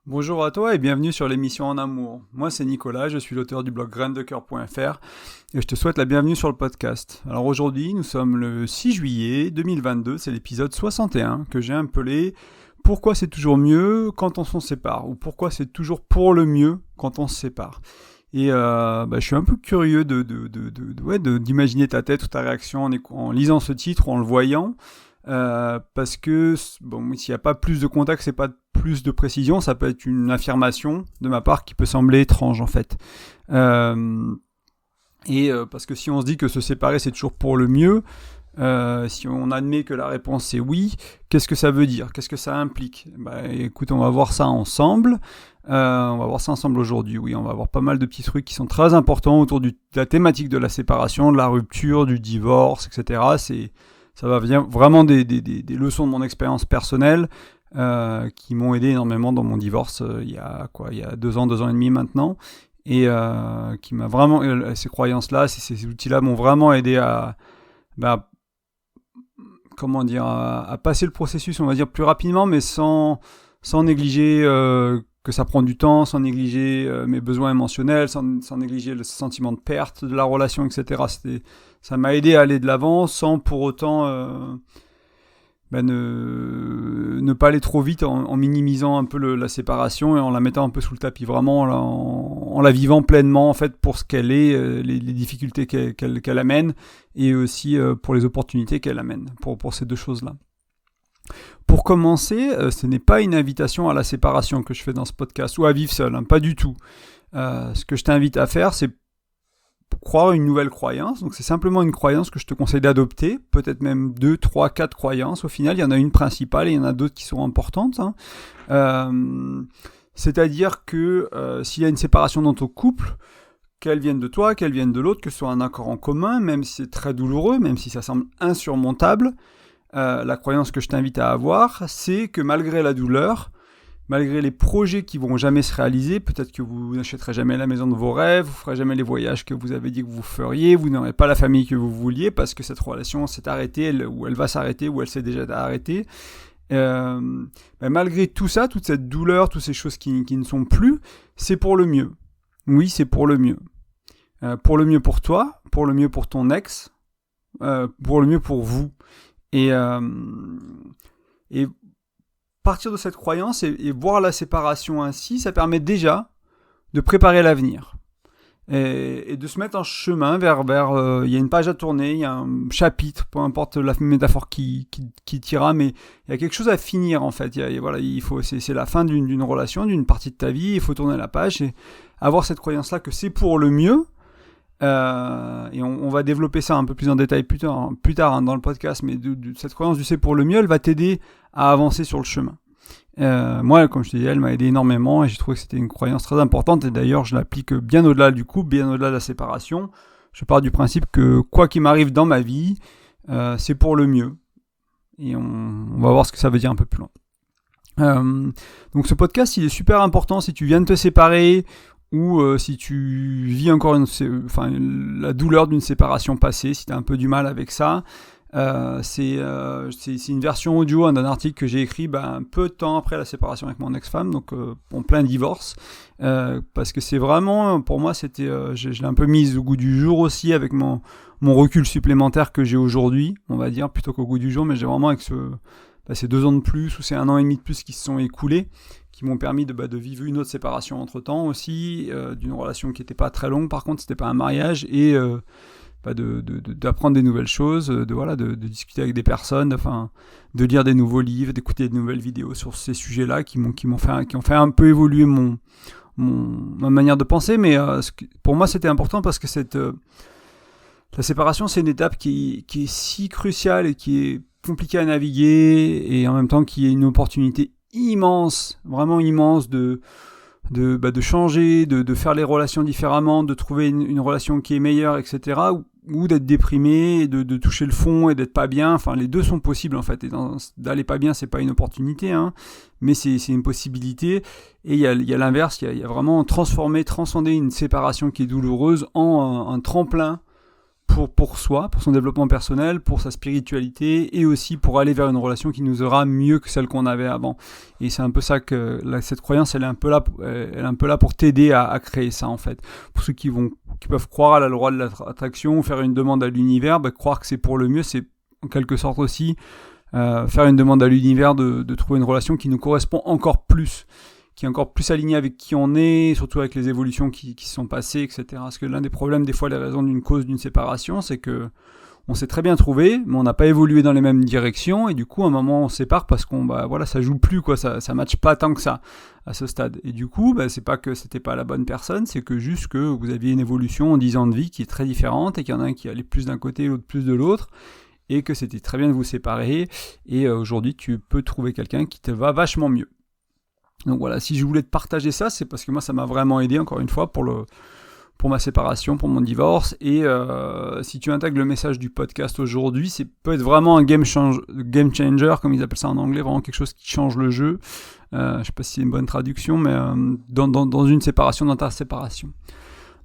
Bonjour à toi et bienvenue sur l'émission En Amour. Moi c'est Nicolas, je suis l'auteur du blog graindecoeur.fr et je te souhaite la bienvenue sur le podcast. Alors aujourd'hui nous sommes le 6 juillet 2022, c'est l'épisode 61 que j'ai appelé Pourquoi c'est toujours mieux quand on s'en sépare ou pourquoi c'est toujours pour le mieux quand on se sépare. Et je suis un peu curieux d'imaginer ta tête ou ta réaction en lisant ce titre ou en le voyant. Parce que s'il n'y a pas plus de contexte et pas plus de précision, ça peut être une affirmation de ma part qui peut sembler étrange en fait. Parce que si on se dit que se séparer c'est toujours pour le mieux, si on admet que la réponse c'est oui, qu'est-ce que ça veut dire? Qu'est-ce que ça implique? Écoute, on va voir ça ensemble. On va voir ça ensemble aujourd'hui. Oui, on va voir pas mal de petits trucs qui sont très importants autour de la thématique de la séparation, de la rupture, du divorce, etc. Ça va venir vraiment des leçons de mon expérience personnelle qui m'ont aidé énormément dans mon divorce il y a 2 ans et demi maintenant. Et qui m'a vraiment, ces croyances-là, ces outils-là m'ont vraiment aidé à passer le processus, on va dire, plus rapidement, mais sans négliger que ça prend du temps, sans négliger mes besoins émotionnels, sans négliger le sentiment de perte de la relation, etc. Ça m'a aidé à aller de l'avant sans pour autant ne pas aller trop vite en minimisant un peu la séparation et en la mettant un peu sous le tapis, vraiment en la vivant pleinement en fait pour ce qu'elle est, les difficultés qu'elle amène et aussi pour les opportunités qu'elle amène pour ces deux choses-là. Pour commencer, ce n'est pas une invitation à la séparation que je fais dans ce podcast ou à vivre seul, pas du tout. Ce que je t'invite à faire, c'est croire une nouvelle croyance. Donc c'est simplement une croyance que je te conseille d'adopter, peut-être même 2, 3, 4 croyances. Au final, il y en a une principale et il y en a d'autres qui sont importantes. C'est-à-dire que s'il y a une séparation dans ton couple, qu'elle vienne de toi, qu'elle vienne de l'autre, que ce soit un accord en commun, même si c'est très douloureux, même si ça semble insurmontable, la croyance que je t'invite à avoir, c'est que malgré la douleur, malgré les projets qui vont jamais se réaliser, peut-être que vous n'achèterez jamais la maison de vos rêves, vous ferez jamais les voyages que vous avez dit que vous feriez, vous n'aurez pas la famille que vous vouliez parce que cette relation s'est arrêtée, ou elle va s'arrêter, ou elle s'est déjà arrêtée. Malgré tout ça, toute cette douleur, toutes ces choses qui ne sont plus, c'est pour le mieux. Oui, c'est pour le mieux. Pour le mieux pour toi, pour le mieux pour ton ex, pour le mieux pour vous. Et partir de cette croyance et voir la séparation ainsi, ça permet déjà de préparer l'avenir et de se mettre en chemin vers il y a une page à tourner, il y a un chapitre, peu importe la métaphore qui tira, mais il y a quelque chose à finir en fait. C'est la fin d'une relation, d'une partie de ta vie, il faut tourner la page et avoir cette croyance-là que c'est pour le mieux. Et on va développer ça un peu plus en détail plus tard dans le podcast, mais cette croyance du c'est pour le mieux, elle va t'aider à avancer sur le chemin. Moi, comme je te disais, elle m'a aidé énormément et j'ai trouvé que c'était une croyance très importante et d'ailleurs je l'applique bien au-delà du couple, bien au-delà de la séparation. Je pars du principe que quoi qu'il m'arrive dans ma vie, c'est pour le mieux. Et on va voir ce que ça veut dire un peu plus loin. Donc ce podcast, il est super important si tu viens de te séparer ou si tu vis encore la douleur d'une séparation passée, si tu as un peu du mal avec ça. C'est une version audio d'un article que j'ai écrit un peu de temps après la séparation avec mon ex-femme, donc en plein divorce, parce que c'est vraiment, pour moi, je l'ai un peu mise au goût du jour aussi avec mon recul supplémentaire que j'ai aujourd'hui, on va dire, plutôt qu'au goût du jour, mais j'ai vraiment avec ces 2 ans de plus ou ces 1 an et demi de plus qui se sont écoulés, qui m'ont permis de vivre une autre séparation entre-temps aussi, d'une relation qui n'était pas très longue, par contre, c'était pas un mariage, et d'apprendre des nouvelles choses, de discuter avec des personnes, de lire des nouveaux livres, d'écouter de nouvelles vidéos sur ces sujets-là qui ont fait un peu évoluer ma manière de penser, mais pour moi c'était important parce que la séparation c'est une étape qui est si cruciale et qui est compliquée à naviguer et en même temps qui est une opportunité immense, vraiment immense de changer, de faire les relations différemment, de trouver une relation qui est meilleure, etc. Ou d'être déprimé, de toucher le fond et d'être pas bien. Enfin, les deux sont possibles en fait. Et d'aller pas bien, c'est pas une opportunité, mais c'est une possibilité. Et il y a l'inverse, il y a vraiment transcender une séparation qui est douloureuse en un tremplin pour soi, pour son développement personnel, pour sa spiritualité et aussi pour aller vers une relation qui nous aura mieux que celle qu'on avait avant. Et c'est un peu ça que cette croyance, elle est un peu là pour t'aider à créer ça en fait. Pour ceux qui peuvent croire à la loi de l'attraction ou faire une demande à l'univers, croire que c'est pour le mieux, c'est en quelque sorte aussi faire une demande à l'univers de trouver une relation qui nous correspond encore plus, qui est encore plus alignée avec qui on est, surtout avec les évolutions qui se sont passées, etc. Parce que l'un des problèmes, des fois, les raisons d'une cause d'une séparation, c'est que on s'est très bien trouvé, mais on n'a pas évolué dans les mêmes directions, et du coup, à un moment, on se sépare parce ça joue plus, quoi, ça matche pas tant que ça, à ce stade. Et du coup, c'est pas que c'était pas la bonne personne, c'est que juste que vous aviez une évolution en 10 ans de vie qui est très différente, et qu'il y en a un qui allait plus d'un côté, l'autre plus de l'autre, et que c'était très bien de vous séparer, et aujourd'hui, tu peux trouver quelqu'un qui te va vachement mieux. Donc voilà, si je voulais te partager ça, c'est parce que moi, ça m'a vraiment aidé, encore une fois, pour ma séparation, pour mon divorce. Et si tu intègres le message du podcast aujourd'hui, c'est peut être vraiment un game changer, comme ils appellent ça en anglais, vraiment quelque chose qui change le jeu. Je sais pas si c'est une bonne traduction, mais dans une séparation, dans ta séparation.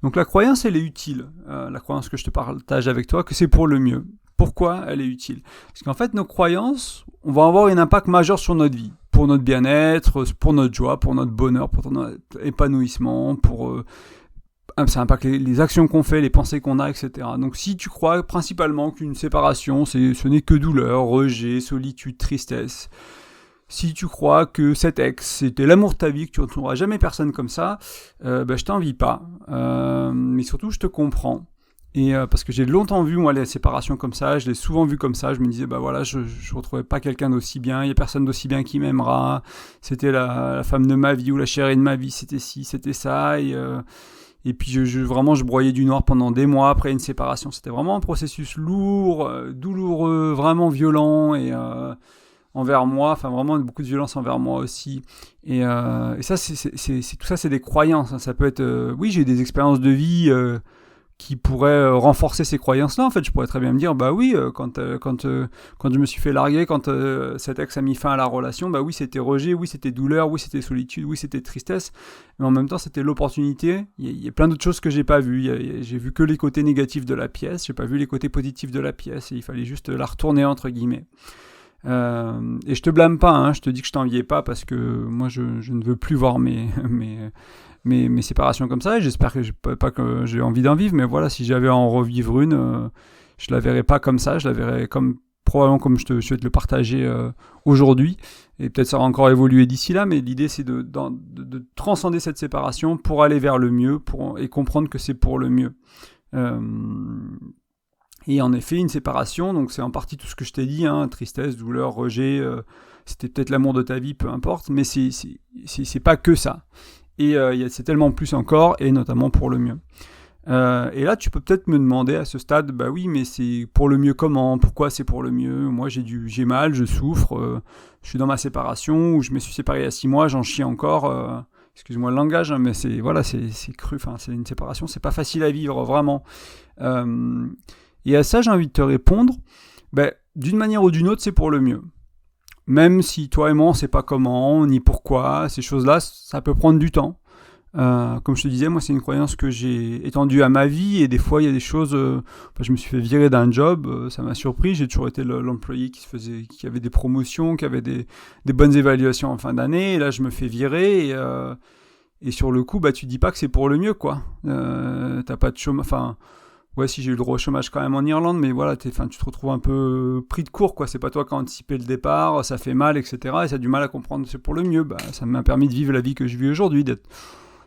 Donc la croyance, elle est utile. La croyance que je te partage avec toi, que c'est pour le mieux. Pourquoi elle est utile ? Parce qu'en fait, nos croyances, on va avoir un impact majeur sur notre vie. Pour notre bien-être, pour notre joie, pour notre bonheur, pour notre épanouissement, ça impacte les actions qu'on fait, les pensées qu'on a, etc. Donc si tu crois principalement qu'une séparation, ce n'est que douleur, rejet, solitude, tristesse, si tu crois que cet ex, c'était l'amour de ta vie, que tu ne retrouveras jamais personne comme ça, je t'envie pas. Mais surtout, je te comprends. Et parce que j'ai longtemps vu, moi, les séparations comme ça, je l'ai souvent vu comme ça, je me disais, je retrouvais pas quelqu'un d'aussi bien, il y a personne d'aussi bien qui m'aimera, c'était la femme de ma vie ou la chérie de ma vie, c'était ci, c'était ça, et puis je broyais du noir pendant des mois après une séparation. C'était vraiment un processus lourd, douloureux, vraiment violent, et envers moi, enfin vraiment beaucoup de violence envers moi aussi. Et ça, tout ça, c'est des croyances. Hein. Ça peut être, oui, j'ai eu des expériences de vie qui pourraient renforcer ces croyances-là. En fait, je pourrais très bien me dire, quand je me suis fait larguer, quand cet ex a mis fin à la relation, oui, c'était rejet, oui, c'était douleur, oui, c'était solitude, oui, c'était tristesse, mais en même temps, c'était l'opportunité. Il y a plein d'autres choses que j'ai pas vues. J'ai vu que les côtés négatifs de la pièce, j'ai pas vu les côtés positifs de la pièce, et il fallait juste la retourner, entre guillemets. Et je te blâme pas, hein, je te dis que je t'enviais pas, parce que moi, je ne veux plus voir mes séparations comme ça, et j'espère pas que j'ai envie d'en vivre, mais voilà, si j'avais à en revivre une, je la verrais pas comme ça, je la verrais probablement comme je vais te le partager aujourd'hui, et peut-être ça va encore évoluer d'ici là, mais l'idée c'est de transcender cette séparation pour aller vers le mieux, et comprendre que c'est pour le mieux. Et en effet, une séparation, donc c'est en partie tout ce que je t'ai dit, hein, tristesse, douleur, rejet, c'était peut-être l'amour de ta vie, peu importe, mais c'est pas que ça. Et c'est tellement plus encore, et notamment pour le mieux. Et là, tu peux peut-être me demander à ce stade, oui, mais c'est pour le mieux comment ? Pourquoi c'est pour le mieux ? Moi, j'ai mal, je souffre, je suis dans ma séparation, ou je me suis séparé il y a 6 mois, j'en chie encore. Excuse-moi le langage, hein, mais c'est cru. Enfin, c'est une séparation, c'est pas facile à vivre, vraiment. Et à ça, j'ai envie de te répondre, d'une manière ou d'une autre, c'est pour le mieux. Même si toi et moi, on ne sait pas comment, ni pourquoi, ces choses-là, ça peut prendre du temps. Comme je te disais, moi, c'est une croyance que j'ai étendue à ma vie, et des fois, il y a des choses... je me suis fait virer d'un job, ça m'a surpris, j'ai toujours été l'employé qui avait des promotions, qui avait des bonnes évaluations en fin d'année, et là, je me fais virer, et sur le coup, tu dis pas que c'est pour le mieux, quoi. T'as pas de chômage... Ouais, si j'ai eu le droit au chômage quand même en Irlande, mais voilà, tu te retrouves un peu pris de court, quoi. C'est pas toi qui as anticipé le départ, ça fait mal, etc. Et ça a du mal à comprendre, c'est pour le mieux. Ça m'a permis de vivre la vie que je vis aujourd'hui, d'être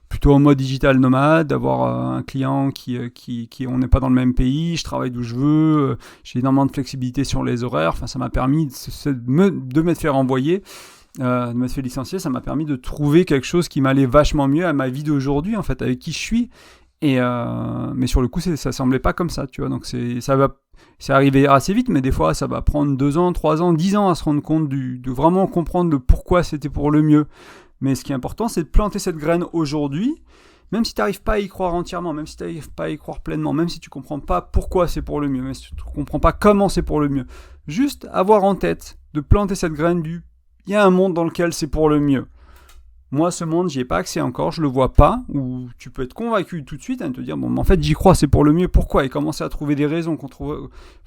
plutôt en mode digital nomade, d'avoir un client qui on n'est pas dans le même pays, je travaille d'où je veux, j'ai énormément de flexibilité sur les horaires. Enfin, ça m'a permis de me faire envoyer, de me faire licencier. Ça m'a permis de trouver quelque chose qui m'allait vachement mieux à ma vie d'aujourd'hui, en fait, avec qui je suis. Mais sur le coup, ça semblait pas comme ça, tu vois. Donc c'est arrivé assez vite, mais des fois, ça va prendre 2 ans, 3 ans, 10 ans à se rendre compte de vraiment comprendre le pourquoi c'était pour le mieux. Mais ce qui est important, c'est de planter cette graine aujourd'hui, même si tu n'arrives pas à y croire entièrement, même si tu n'arrives pas à y croire pleinement, même si tu comprends pas pourquoi c'est pour le mieux, même si tu comprends pas comment c'est pour le mieux. Juste avoir en tête de planter cette graine il y a un monde dans lequel c'est pour le mieux. Moi, ce monde, j'y ai pas accès encore, je le vois pas, ou tu peux être convaincu tout de suite, te dire, bon, mais en fait, j'y crois, c'est pour le mieux, pourquoi ? Et commencer à trouver des raisons,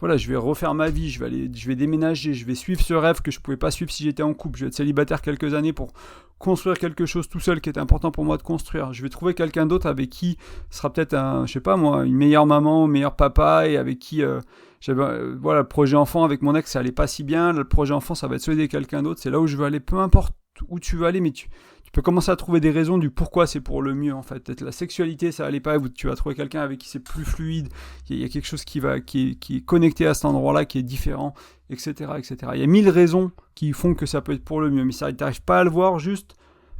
voilà, je vais refaire ma vie, je vais déménager, je vais suivre ce rêve que je pouvais pas suivre si j'étais en couple, je vais être célibataire quelques années pour construire quelque chose tout seul qui est important pour moi de construire. Je vais trouver quelqu'un d'autre avec qui sera peut-être je sais pas moi, une meilleure maman, un meilleur papa, et avec qui, voilà, le projet enfant avec mon ex, ça allait pas si bien, le projet enfant, ça va être celui de quelqu'un d'autre, c'est là où je veux aller, peu importe où tu veux aller, mais tu peux commencer à trouver des raisons du pourquoi c'est pour le mieux en fait. Peut-être la sexualité, ça allait pas, tu vas trouver quelqu'un avec qui c'est plus fluide, il y a quelque chose qui est connecté à cet endroit-là, qui est différent, etc., etc. Il y a 1000 raisons qui font que ça peut être pour le mieux, mais ça, tu n'arrives pas à le voir, juste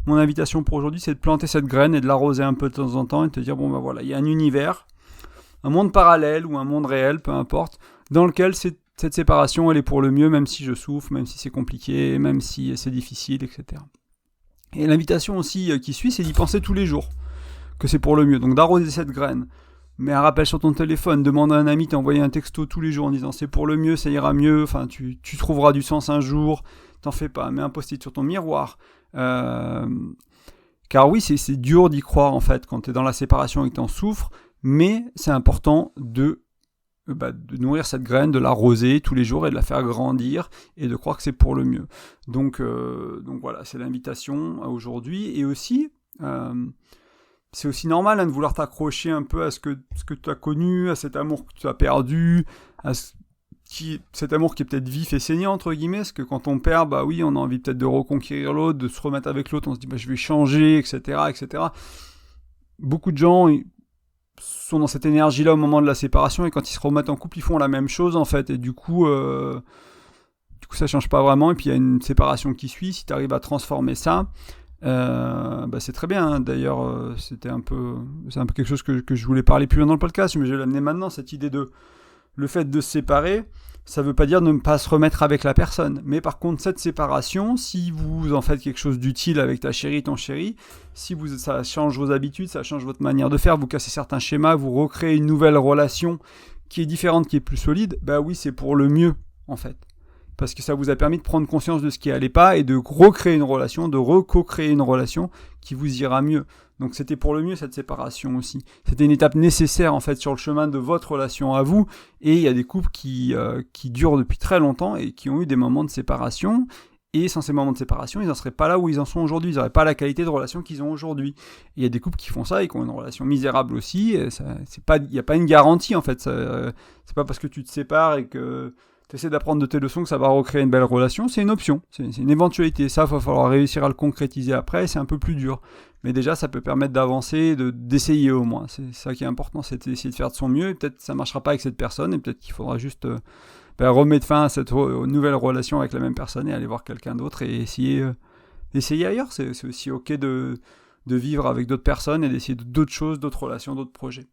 mon invitation pour aujourd'hui, c'est de planter cette graine et de l'arroser un peu de temps en temps et de te dire, bon ben voilà, il y a un univers, un monde parallèle ou un monde réel, peu importe, dans lequel cette séparation, elle est pour le mieux, même si je souffre, même si c'est compliqué, même si c'est difficile, etc. Et l'invitation aussi qui suit, c'est d'y penser tous les jours, que c'est pour le mieux. Donc d'arroser cette graine. Mets un rappel sur ton téléphone, demande à un ami, t'envoyer un texto tous les jours en disant c'est pour le mieux, ça ira mieux, enfin tu trouveras du sens un jour, t'en fais pas, mets un post-it sur ton miroir. Car oui, c'est dur d'y croire en fait quand t'es dans la séparation et que t'en souffres, mais c'est important de nourrir cette graine, de l'arroser tous les jours et de la faire grandir et de croire que c'est pour le mieux. Donc voilà, c'est l'invitation aujourd'hui. Et aussi, c'est aussi normal de vouloir t'accrocher un peu à ce que tu as connu, à cet amour que tu as perdu, cet amour qui est peut-être vif et saignant, entre guillemets, parce que quand on perd, bah oui, on a envie peut-être de reconquérir l'autre, de se remettre avec l'autre, on se dit je vais changer, etc., etc. Beaucoup de gens sont dans cette énergie-là au moment de la séparation, et quand ils se remettent en couple, ils font la même chose, en fait, et du coup ça change pas vraiment, et puis il y a une séparation qui suit. Si tu arrives à transformer ça, c'est très bien, hein. D'ailleurs, c'est un peu quelque chose que je voulais parler plus loin dans le podcast, mais je vais l'amener maintenant, cette idée de le fait de se séparer, ça veut pas dire de ne pas se remettre avec la personne. Mais par contre, cette séparation, si vous en faites quelque chose d'utile avec ta chérie, ton chéri, ça change vos habitudes, ça change votre manière de faire, vous cassez certains schémas, vous recréez une nouvelle relation qui est différente, qui est plus solide, bah oui, c'est pour le mieux, en fait. Parce que ça vous a permis de prendre conscience de ce qui allait pas et de recréer une relation, de co-créer une relation qui vous ira mieux. Donc c'était pour le mieux, cette séparation aussi. C'était une étape nécessaire en fait sur le chemin de votre relation à vous. Et il y a des couples qui durent depuis très longtemps et qui ont eu des moments de séparation. Et sans ces moments de séparation, ils n'en seraient pas là où ils en sont aujourd'hui. Ils n'auraient pas la qualité de relation qu'ils ont aujourd'hui. Et il y a des couples qui font ça et qui ont une relation misérable aussi. Il n'y a pas une garantie en fait. C'est pas parce que tu te sépares et que tu essaies d'apprendre de tes leçons que ça va recréer une belle relation. C'est une option, c'est une éventualité. Ça, il va falloir réussir à le concrétiser après. C'est un peu plus dur. Mais déjà, ça peut permettre d'avancer, d'essayer au moins. C'est ça qui est important, c'est d'essayer de faire de son mieux. Et peut-être que ça ne marchera pas avec cette personne. Et peut-être qu'il faudra juste remettre fin à cette nouvelle relation avec la même personne et aller voir quelqu'un d'autre et essayer ailleurs. C'est aussi OK de vivre avec d'autres personnes et d'essayer d'autres choses, d'autres relations, d'autres projets.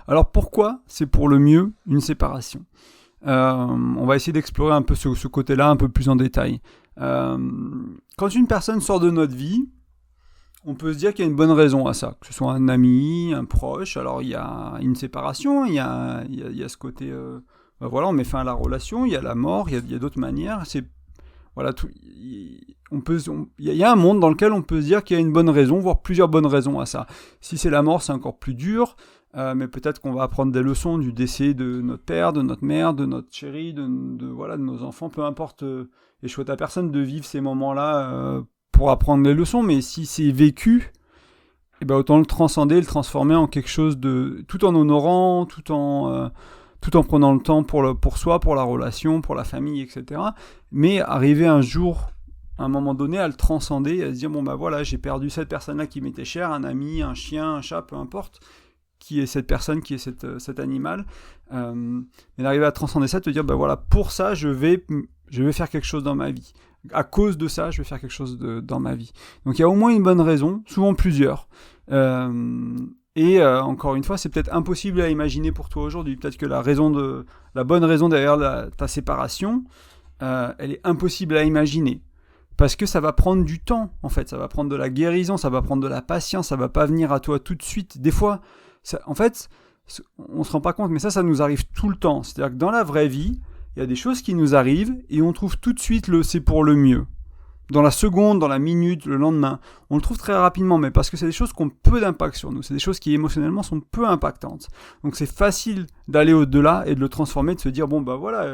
Alors pourquoi c'est pour le mieux une séparation ? On va essayer d'explorer un peu ce côté-là un peu plus en détail. Quand une personne sort de notre vie, on peut se dire qu'il y a une bonne raison à ça, que ce soit un ami, un proche. Alors il y a une séparation, il y a ce côté, on met fin à la relation, il y a la mort, il y a d'autres manières. Il y a un monde dans lequel on peut se dire qu'il y a une bonne raison, voire plusieurs bonnes raisons à ça. Si c'est la mort, c'est encore plus dur. Mais peut-être qu'on va apprendre des leçons du décès de notre père, de notre mère, de notre chérie, de nos enfants, peu importe. Et je souhaite à personne de vivre ces moments-là pour apprendre les leçons, mais si c'est vécu, autant le transcender, le transformer en quelque chose de tout en honorant, tout en prenant le temps pour soi, pour la relation, pour la famille, etc. Mais arriver un jour, à un moment donné, à le transcender, à se dire j'ai perdu cette personne-là qui m'était chère, un ami, un chien, un chat, peu importe. Qui est cette personne, qui est cet animal, mais d'arriver à transcender ça, te dire, pour ça, je vais faire quelque chose dans ma vie. À cause de ça, je vais faire quelque chose dans ma vie. Donc il y a au moins une bonne raison, souvent plusieurs. Encore une fois, c'est peut-être impossible à imaginer pour toi aujourd'hui. Peut-être que la bonne raison derrière ta séparation, elle est impossible à imaginer. Parce que ça va prendre du temps, en fait. Ça va prendre de la guérison, ça va prendre de la patience, ça va pas venir à toi tout de suite. Des fois, on se rend pas compte, mais ça nous arrive tout le temps. C'est-à-dire que dans la vraie vie, il y a des choses qui nous arrivent et on trouve tout de suite c'est pour le mieux. dans la seconde, dans la minute, le lendemain. On le trouve très rapidement, mais parce que c'est des choses qui ont peu d'impact sur nous. C'est des choses qui émotionnellement sont peu impactantes. Donc c'est facile d'aller au-delà et de le transformer, de se dire, bon bah voilà,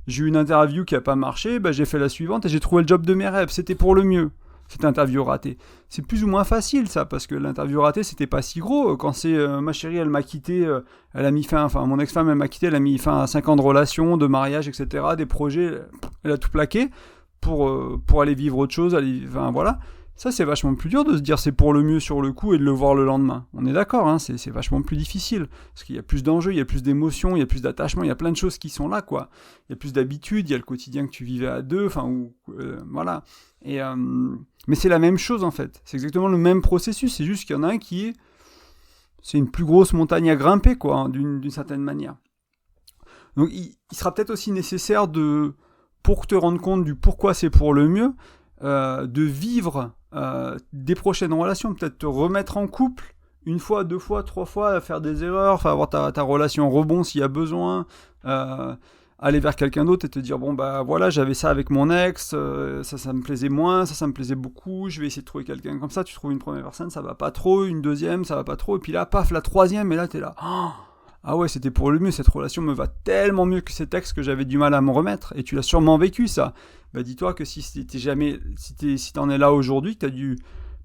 j'ai eu une interview qui n'a pas marché, bah, j'ai fait la suivante et j'ai trouvé le job de mes rêves. C'était pour le mieux, cette interview ratée. C'est plus ou moins facile ça, parce que l'interview ratée, c'était pas si gros. Quand c'est ma chérie, elle m'a quitté, elle a mis fin, enfin mon ex-femme, elle m'a quitté, elle a mis fin à 5 ans de relation, de mariage, etc., des projets, elle a tout plaqué pour aller vivre autre chose, enfin voilà. Ça, c'est vachement plus dur de se dire c'est pour le mieux sur le coup et de le voir le lendemain. On est d'accord, hein, c'est vachement plus difficile. Parce qu'il y a plus d'enjeux, il y a plus d'émotions, il y a plus d'attachement, il y a plein de choses qui sont là, quoi. Il y a plus d'habitude, il y a le quotidien que tu vivais à deux, enfin, voilà. Mais c'est la même chose, en fait. C'est exactement le même processus, c'est juste qu'il y en a un qui est... C'est une plus grosse montagne à grimper, quoi, hein, d'une certaine manière. Donc, il sera peut-être aussi nécessaire pour te rendre compte du pourquoi c'est pour le mieux, de vivre des prochaines relations, peut-être te remettre en couple, 1 fois, 2 fois, 3 fois, faire des erreurs, enfin avoir ta relation rebond s'il y a besoin, aller vers quelqu'un d'autre et te dire bon bah voilà, j'avais ça avec mon ex, ça me plaisait moins, ça me plaisait beaucoup, je vais essayer de trouver quelqu'un comme ça. Tu trouves une première personne, ça va pas trop, une deuxième, ça va pas trop, et puis là paf, la troisième, et là t'es là, ah ouais, c'était pour le mieux, cette relation me va tellement mieux que cet ex que j'avais du mal à me remettre, et tu l'as sûrement vécu ça. Bah dis-toi que si t'en es là aujourd'hui,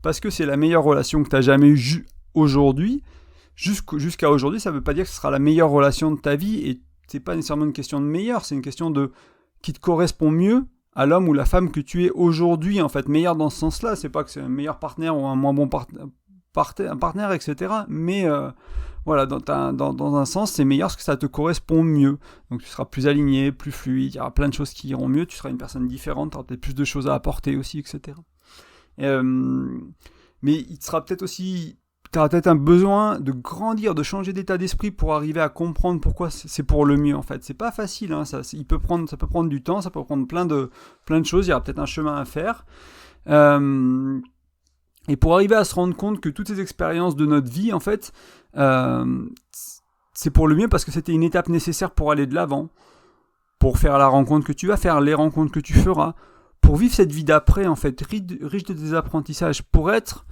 parce que c'est la meilleure relation que t'as jamais eue aujourd'hui, jusqu'à aujourd'hui, ça veut pas dire que ce sera la meilleure relation de ta vie, et c'est pas nécessairement une question de meilleur, c'est une question de qui te correspond mieux à l'homme ou la femme que tu es aujourd'hui, en fait, meilleur dans ce sens-là. C'est pas que c'est un meilleur partenaire ou un moins bon partenaire, etc. Mais voilà, dans un sens, c'est meilleur parce que ça te correspond mieux. Donc tu seras plus aligné, plus fluide, il y aura plein de choses qui iront mieux, tu seras une personne différente, tu auras peut-être plus de choses à apporter aussi, etc. Mais il sera peut-être aussi... Tu auras peut-être un besoin de grandir, de changer d'état d'esprit pour arriver à comprendre pourquoi c'est pour le mieux, en fait. C'est pas facile, hein, ça peut prendre du temps, ça peut prendre plein de choses, il y aura peut-être un chemin à faire. Et pour arriver à se rendre compte que toutes ces expériences de notre vie, en fait, c'est pour le mieux parce que c'était une étape nécessaire pour aller de l'avant, pour faire la rencontre que tu vas faire, les rencontres que tu feras, pour vivre cette vie d'après, en fait, riche de tes apprentissages, pour être...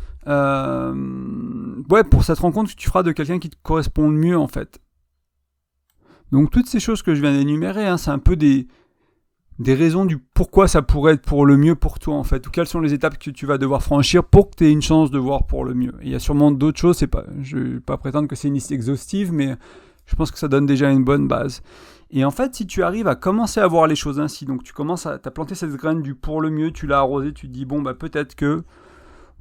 pour cette rencontre que tu feras de quelqu'un qui te correspond le mieux, en fait. Donc toutes ces choses que je viens d'énumérer, hein, c'est un peu des raisons du pourquoi ça pourrait être pour le mieux pour toi, en fait, ou quelles sont les étapes que tu vas devoir franchir pour que tu aies une chance de voir pour le mieux. Et il y a sûrement d'autres choses, je ne vais pas prétendre que c'est une liste exhaustive, mais je pense que ça donne déjà une bonne base. Et en fait, si tu arrives à commencer à voir les choses ainsi, donc tu commences t'as planté cette graine du pour le mieux, tu l'as arrosé, tu te dis, bon, bah peut-être que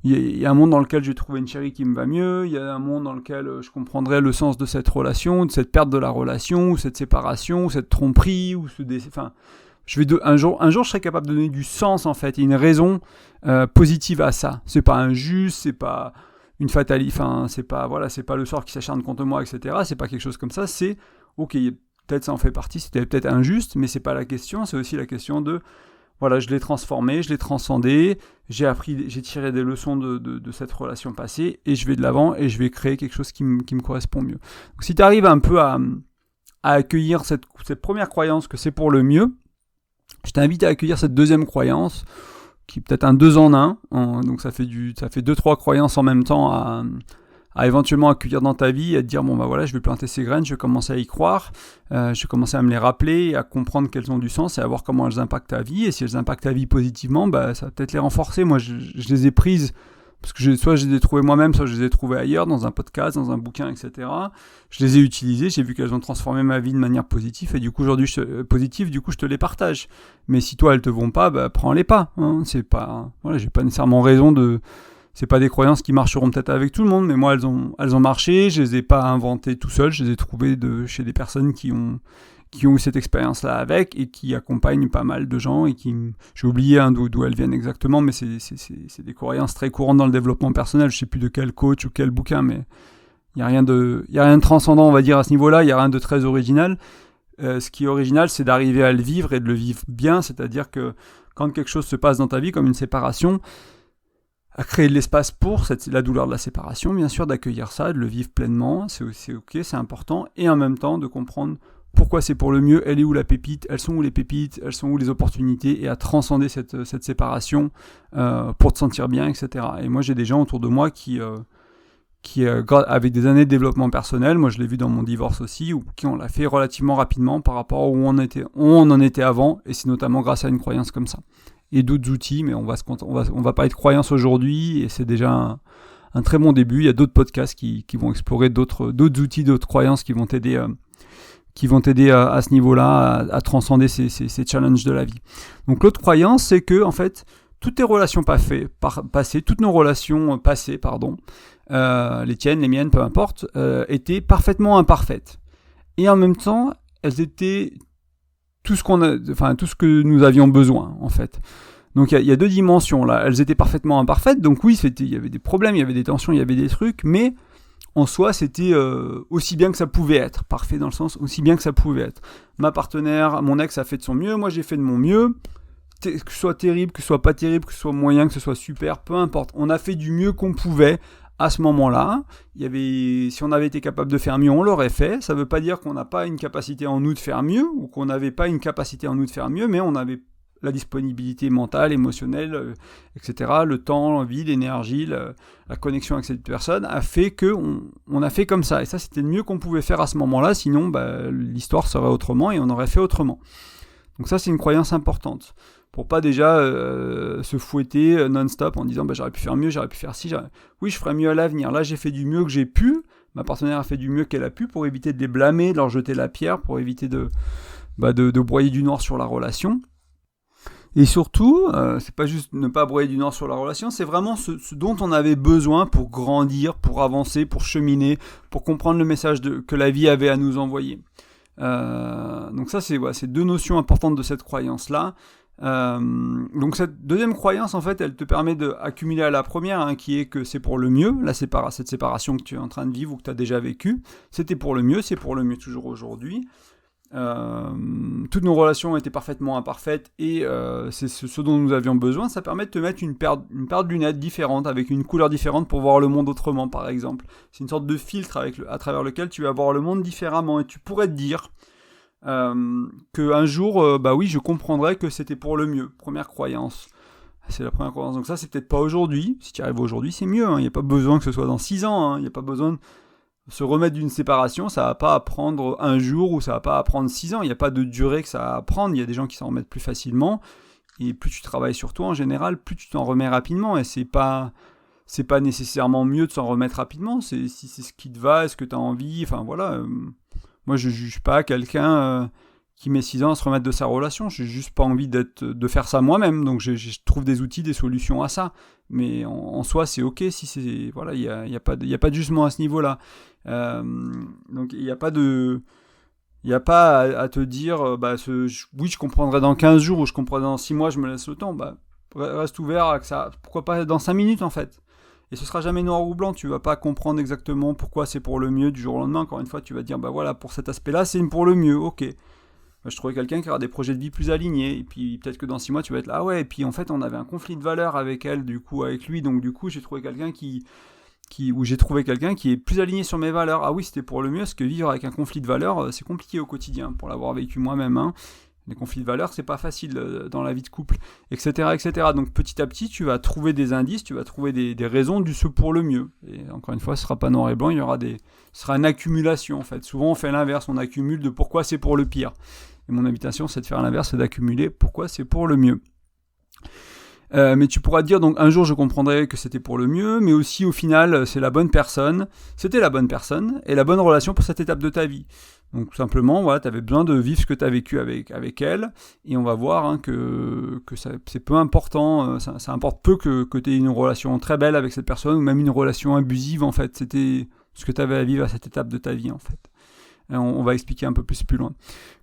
il y a un monde dans lequel je vais trouver une chérie qui me va mieux, il y a un monde dans lequel je comprendrai le sens de cette relation, de cette perte de la relation, ou cette séparation, ou cette tromperie, ou ce décès, enfin... un jour, je serai capable de donner du sens, en fait, et une raison positive à ça. C'est pas injuste, c'est pas une fatalité, enfin, c'est pas le sort qui s'acharne contre moi, etc. C'est pas quelque chose comme ça, c'est, ok, peut-être ça en fait partie, c'était peut-être injuste, mais c'est pas la question, c'est aussi la question de, voilà, je l'ai transformé, je l'ai transcendé, j'ai tiré des leçons de cette relation passée, et je vais de l'avant, et je vais créer quelque chose qui me correspond mieux. Donc si tu arrives un peu à accueillir cette première croyance que c'est pour le mieux, je t'invite à accueillir cette deuxième croyance, qui est peut-être un 2 en 1, donc ça fait 2-3 croyances en même temps à éventuellement accueillir dans ta vie, et à te dire, bon bah voilà, je vais planter ces graines, je vais commencer à y croire, je vais commencer à me les rappeler, à comprendre qu'elles ont du sens, et à voir comment elles impactent ta vie, et si elles impactent ta vie positivement, bah ça va peut-être les renforcer. Moi, je les ai prises, parce que soit je les ai trouvées moi-même, soit je les ai trouvées ailleurs, dans un podcast, dans un bouquin, etc. Je les ai utilisées, j'ai vu qu'elles ont transformé ma vie de manière positive, et du coup, aujourd'hui, je te les partage. Mais si toi, elles te vont pas, bah, prends-les pas, hein. C'est pas, voilà, j'ai pas nécessairement raison c'est pas des croyances qui marcheront peut-être avec tout le monde, mais moi, elles ont marché, je les ai pas inventées tout seul, je les ai trouvées chez des personnes qui ont eu cette expérience-là avec, et qui accompagnent pas mal de gens, et j'ai oublié d'où elles viennent exactement, mais c'est des croyances très courantes dans le développement personnel. Je sais plus de quel coach ou quel bouquin, mais il y a rien de transcendant, on va dire, à ce niveau-là. Il y a rien de très original. Ce qui est original, c'est d'arriver à le vivre, et de le vivre bien, c'est-à-dire que quand quelque chose se passe dans ta vie, comme une séparation, à créer de l'espace pour la douleur de la séparation, bien sûr, d'accueillir ça, de le vivre pleinement, c'est ok, c'est important, et en même temps de comprendre pourquoi c'est pour le mieux, elle est où la pépite, elles sont où les pépites, elles sont où les opportunités, et à transcender cette séparation pour te sentir bien, etc. Et moi, j'ai des gens autour de moi qui avec des années de développement personnel, moi je l'ai vu dans mon divorce aussi, ou qui on l'a fait relativement rapidement par rapport à où on en était avant, et c'est notamment grâce à une croyance comme ça. Et d'autres outils, mais on va parler de croyances aujourd'hui, et c'est déjà un très bon début. Il y a d'autres podcasts qui vont explorer d'autres outils, d'autres croyances qui vont t'aider à ce niveau-là, à transcender ces challenges de la vie. Donc l'autre croyance, c'est que en fait, toutes tes relations passées, toutes nos relations passées, les tiennes, les miennes, peu importe, étaient parfaitement imparfaites. Et en même temps, elles étaient tout ce que nous avions besoin, en fait. Donc il y a deux dimensions là. Elles étaient parfaitement imparfaites, donc oui, il y avait des problèmes, il y avait des tensions, il y avait des trucs, mais en soi, c'était aussi bien que ça pouvait être. Parfait dans le sens aussi bien que ça pouvait être. Ma partenaire, mon ex a fait de son mieux, moi j'ai fait de mon mieux. Que ce soit terrible, que ce soit pas terrible, que ce soit moyen, que ce soit super, peu importe. On a fait du mieux qu'on pouvait à ce moment-là. Si on avait été capable de faire mieux, on l'aurait fait. Ça veut pas dire qu'on n'a pas une capacité en nous de faire mieux, ou qu'on n'avait pas une capacité en nous de faire mieux, mais on avait la disponibilité mentale, émotionnelle, etc., le temps, l'envie, l'énergie, la connexion avec cette personne a fait qu'on a fait comme ça. Et ça, c'était le mieux qu'on pouvait faire à ce moment-là, sinon l'histoire serait autrement et on aurait fait autrement. Donc ça, c'est une croyance importante. Pour pas déjà se fouetter non-stop en disant j'aurais pu faire mieux, j'aurais pu faire ci, oui, je ferai mieux à l'avenir. Là, j'ai fait du mieux que j'ai pu, ma partenaire a fait du mieux qu'elle a pu pour éviter de les blâmer, de leur jeter la pierre, pour éviter de broyer du noir sur la relation. Et surtout, c'est pas juste ne pas broyer du noir sur la relation, c'est vraiment ce dont on avait besoin pour grandir, pour avancer, pour cheminer, pour comprendre le message que la vie avait à nous envoyer. Donc ça, c'est deux notions importantes de cette croyance-là. Donc cette deuxième croyance, en fait, elle te permet d'accumuler à la première, qui est que c'est pour le mieux, cette séparation que tu es en train de vivre ou que tu as déjà vécue, c'était pour le mieux, c'est pour le mieux toujours aujourd'hui. Toutes nos relations étaient parfaitement imparfaites et c'est ce dont nous avions besoin. Ça permet de te mettre une paire de lunettes différentes avec une couleur différente pour voir le monde autrement, par exemple. C'est une sorte de filtre à travers lequel tu vas voir le monde différemment, et tu pourrais te dire qu'un jour, oui, je comprendrais que c'était pour le mieux. Première croyance. C'est la première croyance. Donc ça, c'est peut-être pas aujourd'hui. Si tu y arrives aujourd'hui, c'est mieux. Il n'y a pas besoin que ce soit dans 6 ans. Il n'y a pas besoin de se remettre d'une séparation. Ça va pas apprendre un jour ou ça va pas apprendre 6 ans. Il n'y a pas de durée que ça va apprendre. Il y a des gens qui s'en remettent plus facilement. Et plus tu travailles sur toi, en général, plus tu t'en remets rapidement. Et c'est pas nécessairement mieux de s'en remettre rapidement. Si c'est ce qui te va, est-ce que tu as envie. Enfin voilà. Moi, je juge pas quelqu'un qui met 6 ans à se remettre de sa relation. J'ai juste pas envie de faire ça moi-même. Donc je trouve des outils, des solutions à ça. Mais en soi, c'est ok si c'est voilà, il y a pas de jugement à ce niveau-là. Donc il y a pas à te dire oui, je comprendrai dans 15 jours ou je comprendrai dans 6 mois, je me laisse le temps. Reste ouvert à que ça, pourquoi pas dans 5 minutes en fait. Et ce sera jamais noir ou blanc, tu vas pas comprendre exactement pourquoi c'est pour le mieux du jour au lendemain. Encore une fois, tu vas dire voilà, pour cet aspect-là, c'est pour le mieux, ok. Je trouvais quelqu'un qui aura des projets de vie plus alignés, et puis peut-être que dans 6 mois tu vas être là, et puis en fait on avait un conflit de valeurs avec elle, du coup avec lui, donc du coup j'ai trouvé quelqu'un qui est plus aligné sur mes valeurs. Ah oui, c'était pour le mieux, parce que vivre avec un conflit de valeurs, c'est compliqué au quotidien, pour l'avoir vécu moi-même, Les conflits de valeurs, c'est pas facile dans la vie de couple, etc., etc. Donc petit à petit, tu vas trouver des indices, tu vas trouver des raisons du ce pour le mieux. Et encore une fois, ce sera pas noir et blanc, ce sera une accumulation en fait. Souvent, on fait l'inverse, on accumule de pourquoi c'est pour le pire. Et mon invitation, c'est de faire l'inverse, c'est d'accumuler pourquoi c'est pour le mieux. Mais tu pourras te dire, donc un jour je comprendrai que c'était pour le mieux, mais aussi au final, c'était la bonne personne, et la bonne relation pour cette étape de ta vie. Donc tout simplement, voilà, tu avais besoin de vivre ce que tu as vécu avec elle, et on va voir que c'est peu important, ça importe peu que tu aies une relation très belle avec cette personne, ou même une relation abusive en fait, c'était ce que tu avais à vivre à cette étape de ta vie en fait. On va expliquer un peu plus loin.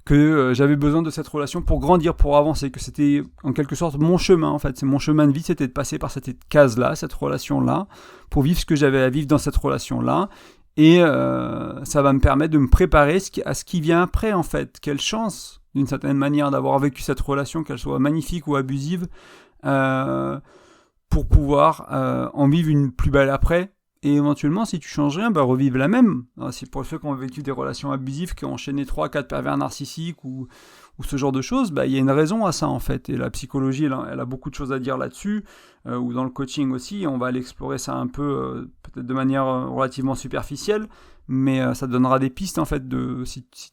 Que j'avais besoin de cette relation pour grandir, pour avancer, que c'était en quelque sorte mon chemin en fait. C'est mon chemin de vie, c'était de passer par cette case-là, cette relation-là, pour vivre ce que j'avais à vivre dans cette relation-là. Et ça va me permettre de me préparer à ce qui vient après en fait. Quelle chance, d'une certaine manière, d'avoir vécu cette relation, qu'elle soit magnifique ou abusive, pour pouvoir en vivre une plus belle après. et éventuellement, si tu changes rien, revivre la même. Alors, c'est pour ceux qui ont vécu des relations abusives, qui ont enchaîné 3-4 pervers narcissiques ou ce genre de choses, il y a une raison à ça en fait. Et la psychologie, elle a beaucoup de choses à dire là-dessus, ou dans le coaching aussi. On va aller explorer ça un peu, peut-être de manière relativement superficielle, mais ça te donnera des pistes en fait, si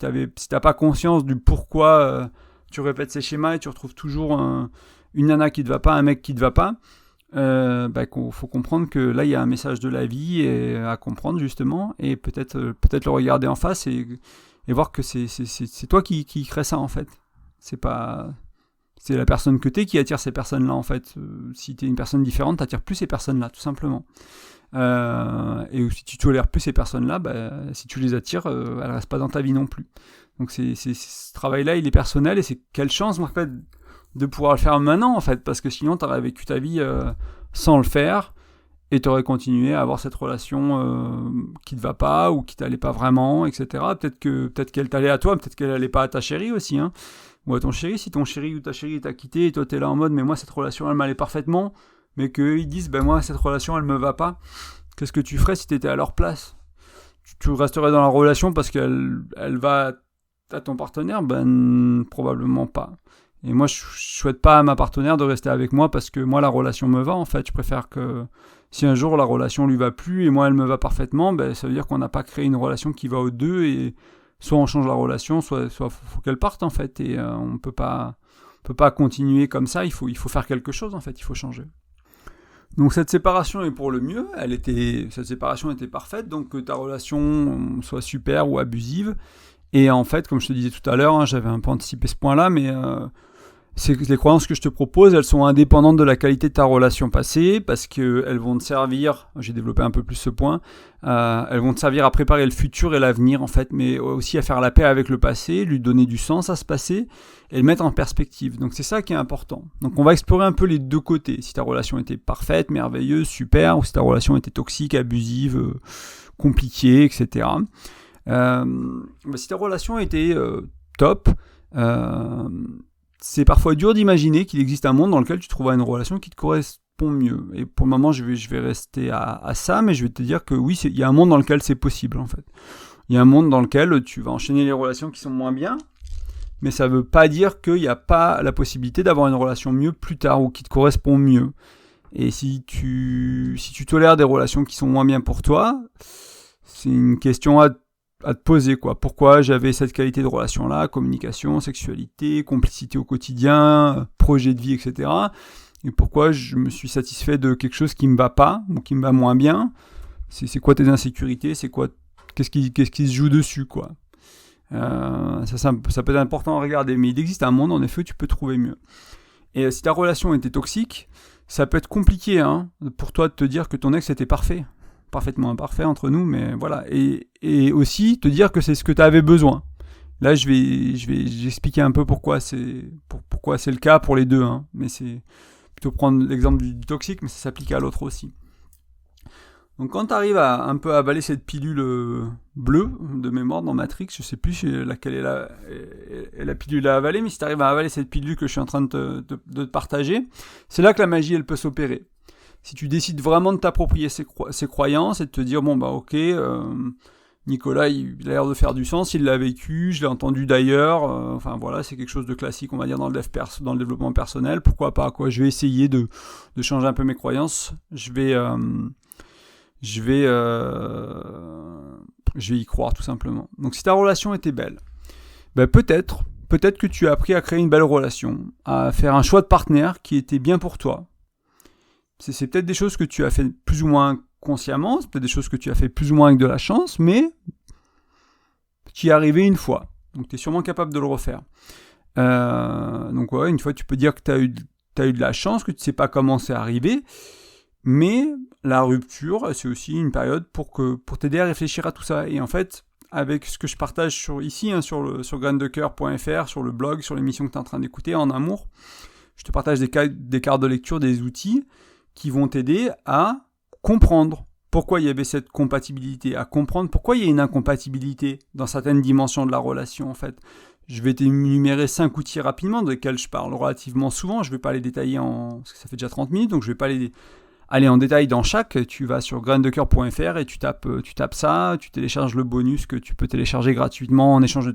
t'as pas conscience du pourquoi tu répètes ces schémas et tu retrouves toujours une nana qui te va pas, un mec qui te va pas. Faut comprendre que là il y a un message de la vie à comprendre justement, et peut-être le regarder en face et voir que c'est toi qui crée ça en fait. C'est la personne que t'es qui attire ces personnes là en fait. Si t'es une personne différente, t'attires plus ces personnes là tout simplement. Et si tu tolères plus ces personnes là, si tu les attires, elles restent pas dans ta vie non plus. Donc ce travail là il est personnel, et c'est quelle chance en fait de pouvoir le faire maintenant en fait, parce que sinon t'aurais vécu ta vie sans le faire, et t'aurais continué à avoir cette relation qui te va pas, ou qui t'allait pas vraiment, etc. Peut-être qu'elle t'allait à toi, peut-être qu'elle allait pas à ta chérie aussi, hein, ou à ton chéri. Si ton chéri ou ta chérie t'a quitté, et toi t'es là en mode mais moi cette relation elle m'allait parfaitement, mais qu'eux ils disent moi cette relation elle me va pas, qu'est-ce que tu ferais si t'étais à leur place? Tu resterais dans la relation parce qu'elle va à ton partenaire? Probablement pas. Et moi, je souhaite pas à ma partenaire de rester avec moi parce que moi, la relation me va, en fait. Je préfère que si un jour la relation lui va plus et moi, elle me va parfaitement, ça veut dire qu'on n'a pas créé une relation qui va aux deux, et soit on change la relation, soit faut qu'elle parte, en fait. Et on peut pas continuer comme ça. Il faut faire quelque chose, en fait. Il faut changer. Donc cette séparation est pour le mieux. Cette séparation était parfaite, donc que ta relation soit super ou abusive. Et en fait, comme je te disais tout à l'heure, j'avais un peu anticipé ce point-là, mais les croyances que je te propose, elles sont indépendantes de la qualité de ta relation passée, parce qu'elles vont te servir, j'ai développé un peu plus ce point, elles vont te servir à préparer le futur et l'avenir en fait, mais aussi à faire la paix avec le passé, lui donner du sens à ce passé, et le mettre en perspective. Donc c'est ça qui est important. Donc on va explorer un peu les deux côtés, si ta relation était parfaite, merveilleuse, super, ou si ta relation était toxique, abusive, compliquée, etc. Si ta relation était top, c'est parfois dur d'imaginer qu'il existe un monde dans lequel tu trouveras une relation qui te correspond mieux. Et pour le moment, je vais rester à ça, mais je vais te dire que oui, il y a un monde dans lequel c'est possible, en fait. Il y a un monde dans lequel tu vas enchaîner les relations qui sont moins bien, mais ça ne veut pas dire qu'il n'y a pas la possibilité d'avoir une relation mieux plus tard, ou qui te correspond mieux. Et si tu tolères des relations qui sont moins bien pour toi, c'est une question à te poser, quoi. Pourquoi j'avais cette qualité de relation-là, communication, sexualité, complicité au quotidien, projet de vie, etc. Et pourquoi je me suis satisfait de quelque chose qui me va pas, ou qui me va moins bien. C'est quoi tes insécurités, qu'est-ce qui se joue dessus, quoi. Ça peut être important à regarder, mais il existe un monde, en effet, où tu peux trouver mieux. Et si ta relation était toxique, ça peut être compliqué, pour toi de te dire que ton ex était parfaitement imparfait entre nous, mais voilà. Et aussi te dire que c'est ce que tu avais besoin. Là, j'expliquer un peu pourquoi c'est le cas pour les deux, mais c'est plutôt prendre l'exemple du toxique, mais ça s'applique à l'autre aussi. Donc quand tu arrives à un peu avaler cette pilule bleue de mémoire dans Matrix, je sais plus laquelle est la pilule à avaler, mais si tu arrives à avaler cette pilule que je suis en train de te partager, c'est là que la magie elle peut s'opérer. Si tu décides vraiment de t'approprier ces croyances et de te dire ok, Nicolas il a l'air de faire du sens, il l'a vécu, je l'ai entendu d'ailleurs, enfin voilà, c'est quelque chose de classique on va dire dans le développement personnel, pourquoi pas, quoi. Je vais essayer de changer un peu mes croyances, je vais y croire tout simplement. Donc si ta relation était belle, peut-être que tu as appris à créer une belle relation, à faire un choix de partenaire qui était bien pour toi. C'est peut-être des choses que tu as fait plus ou moins consciemment, c'est peut-être des choses que tu as fait plus ou moins avec de la chance, mais qui est arrivé une fois. Donc tu es sûrement capable de le refaire. Donc ouais, une fois tu peux dire que tu as eu de la chance, que tu ne sais pas comment c'est arrivé, mais la rupture, c'est aussi une période pour t'aider à réfléchir à tout ça. Et en fait, avec ce que je partage sur graindecoeur.fr, sur le blog, sur l'émission que tu es en train d'écouter, En Amour, je te partage des cartes de lecture, des outils qui vont t'aider à comprendre pourquoi il y avait cette compatibilité, à comprendre pourquoi il y a une incompatibilité dans certaines dimensions de la relation, en fait. Je vais t'énumérer 5 outils rapidement, desquels je parle relativement souvent. Je ne vais pas les détailler parce que ça fait déjà 30 minutes, donc je ne vais pas aller en détail dans chaque, tu vas sur graindecoeur.fr et tu tapes ça, tu télécharges le bonus que tu peux télécharger gratuitement en échange de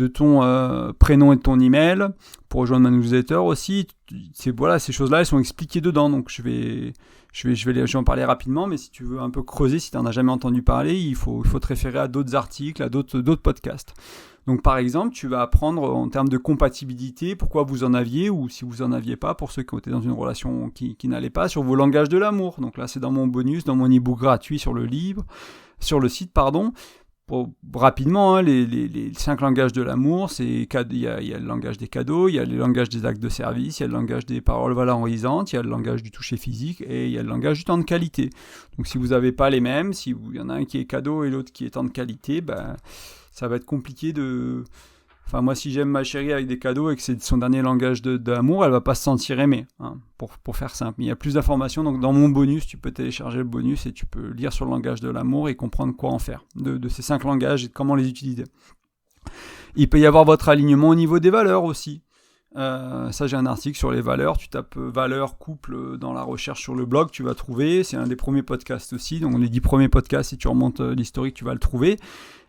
ton prénom et de ton email pour rejoindre ma newsletter aussi. Ces choses-là, elles sont expliquées dedans, donc je vais en parler rapidement, mais si tu veux un peu creuser, si tu n'en as jamais entendu parler, il faut te référer à d'autres articles, à d'autres podcasts. Donc par exemple, tu vas apprendre en termes de compatibilité, pourquoi vous en aviez, ou si vous en aviez pas, pour ceux qui étaient dans une relation qui n'allait pas, sur vos langages de l'amour. Donc là, c'est dans mon bonus, dans mon e-book gratuit sur le site. Rapidement, les 5 langages de l'amour, il y a le langage des cadeaux, il y a le langage des actes de service, il y a le langage des paroles valorisantes, il y a le langage du toucher physique et il y a le langage du temps de qualité. Donc si vous n'avez pas les mêmes, il y en a un qui est cadeau et l'autre qui est temps de qualité, ça va être compliqué de... Enfin, moi, si j'aime ma chérie avec des cadeaux et que c'est son dernier langage d'amour, elle va pas se sentir aimée, hein, pour faire simple. Mais il y a plus d'informations, donc dans mon bonus, tu peux télécharger le bonus et tu peux lire sur le langage de l'amour et comprendre quoi en faire de ces 5 langages et comment les utiliser. Il peut y avoir votre alignement au niveau des valeurs aussi. Ça, j'ai un article sur les valeurs. Tu tapes valeurs, couple dans la recherche sur le blog, tu vas trouver. C'est un des premiers podcasts aussi. Donc, les 10 premiers podcasts, si tu remontes l'historique, tu vas le trouver.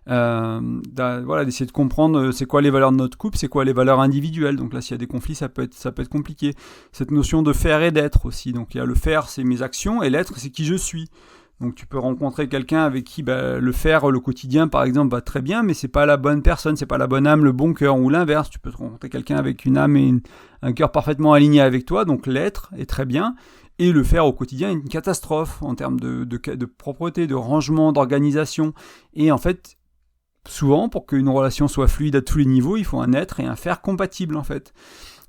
D'essayer de comprendre c'est quoi les valeurs de notre couple, c'est quoi les valeurs individuelles. Donc là, s'il y a des conflits, ça peut être compliqué. Cette notion de faire et d'être aussi. Donc il y a le faire, c'est mes actions, et l'être, c'est qui je suis. Donc tu peux rencontrer quelqu'un avec qui le faire, le quotidien par exemple, va très bien, mais c'est pas la bonne personne, c'est pas la bonne âme, le bon cœur, ou l'inverse. Tu peux te rencontrer quelqu'un avec une âme et un cœur parfaitement alignés avec toi, donc l'être est très bien. Et le faire au quotidien est une catastrophe en termes de propreté, de rangement, d'organisation. Et en fait, souvent, pour qu'une relation soit fluide à tous les niveaux, il faut un être et un faire compatibles, en fait.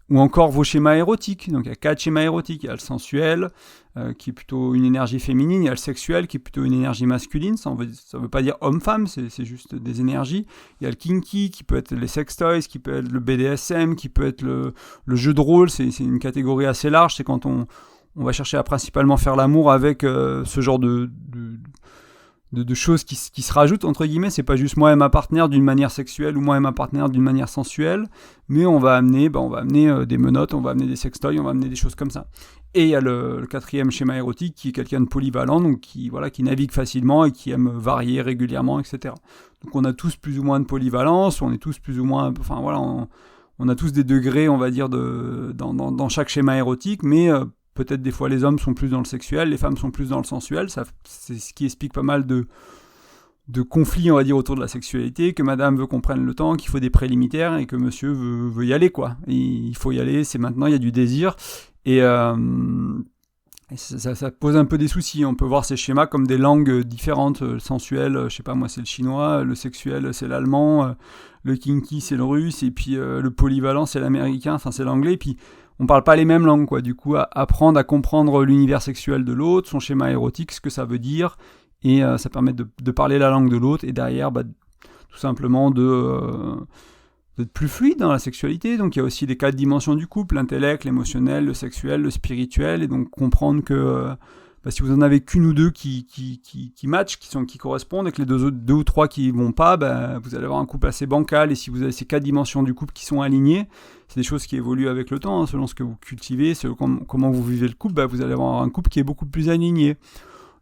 Ou encore vos schémas érotiques. Donc, il y a 4 schémas érotiques. Il y a le sensuel, qui est plutôt une énergie féminine. Il y a le sexuel, qui est plutôt une énergie masculine. Ça veut pas dire homme-femme, c'est juste des énergies. Il y a le kinky, qui peut être les sex toys, qui peut être le BDSM, qui peut être le jeu de rôle. C'est une catégorie assez large. C'est quand on va chercher à principalement faire l'amour avec ce genre de choses qui se rajoutent, entre guillemets. C'est pas juste moi et ma partenaire d'une manière sexuelle ou moi et ma partenaire d'une manière sensuelle, mais on va amener des menottes, on va amener des sextoys, on va amener des choses comme ça. Et il y a le 4e schéma érotique qui est quelqu'un de polyvalent, donc qui navigue facilement et qui aime varier régulièrement, etc. Donc on a tous plus ou moins de polyvalence, on est tous plus ou moins, on a tous des degrés, on va dire, dans chaque schéma érotique, mais peut-être des fois les hommes sont plus dans le sexuel, les femmes sont plus dans le sensuel. Ça, c'est ce qui explique pas mal de conflits, on va dire, autour de la sexualité, que madame veut qu'on prenne le temps, qu'il faut des préliminaires et que monsieur veut y aller, quoi. Et il faut y aller, c'est maintenant, il y a du désir. Et ça pose un peu des soucis. On peut voir ces schémas comme des langues différentes. Le sensuel, je sais pas moi, c'est le chinois, le sexuel, c'est l'allemand, le kinky, c'est le russe, et puis le polyvalent, c'est l'américain, enfin c'est l'anglais, et puis on parle pas les mêmes langues, quoi. Du coup, apprendre à comprendre l'univers sexuel de l'autre, son schéma érotique, ce que ça veut dire, et ça permet de parler la langue de l'autre, et derrière, tout simplement d'être plus fluide dans la sexualité. Donc il y a aussi les 4 dimensions du couple, l'intellect, l'émotionnel, le sexuel, le spirituel, et donc comprendre que si vous en avez qu'une ou deux qui matchent, qui correspondent, et que les deux ou trois qui vont pas, vous allez avoir un couple assez bancal. Et si vous avez ces 4 dimensions du couple qui sont alignées, c'est des choses qui évoluent avec le temps, hein, selon ce que vous cultivez, comment vous vivez le couple, vous allez avoir un couple qui est beaucoup plus aligné.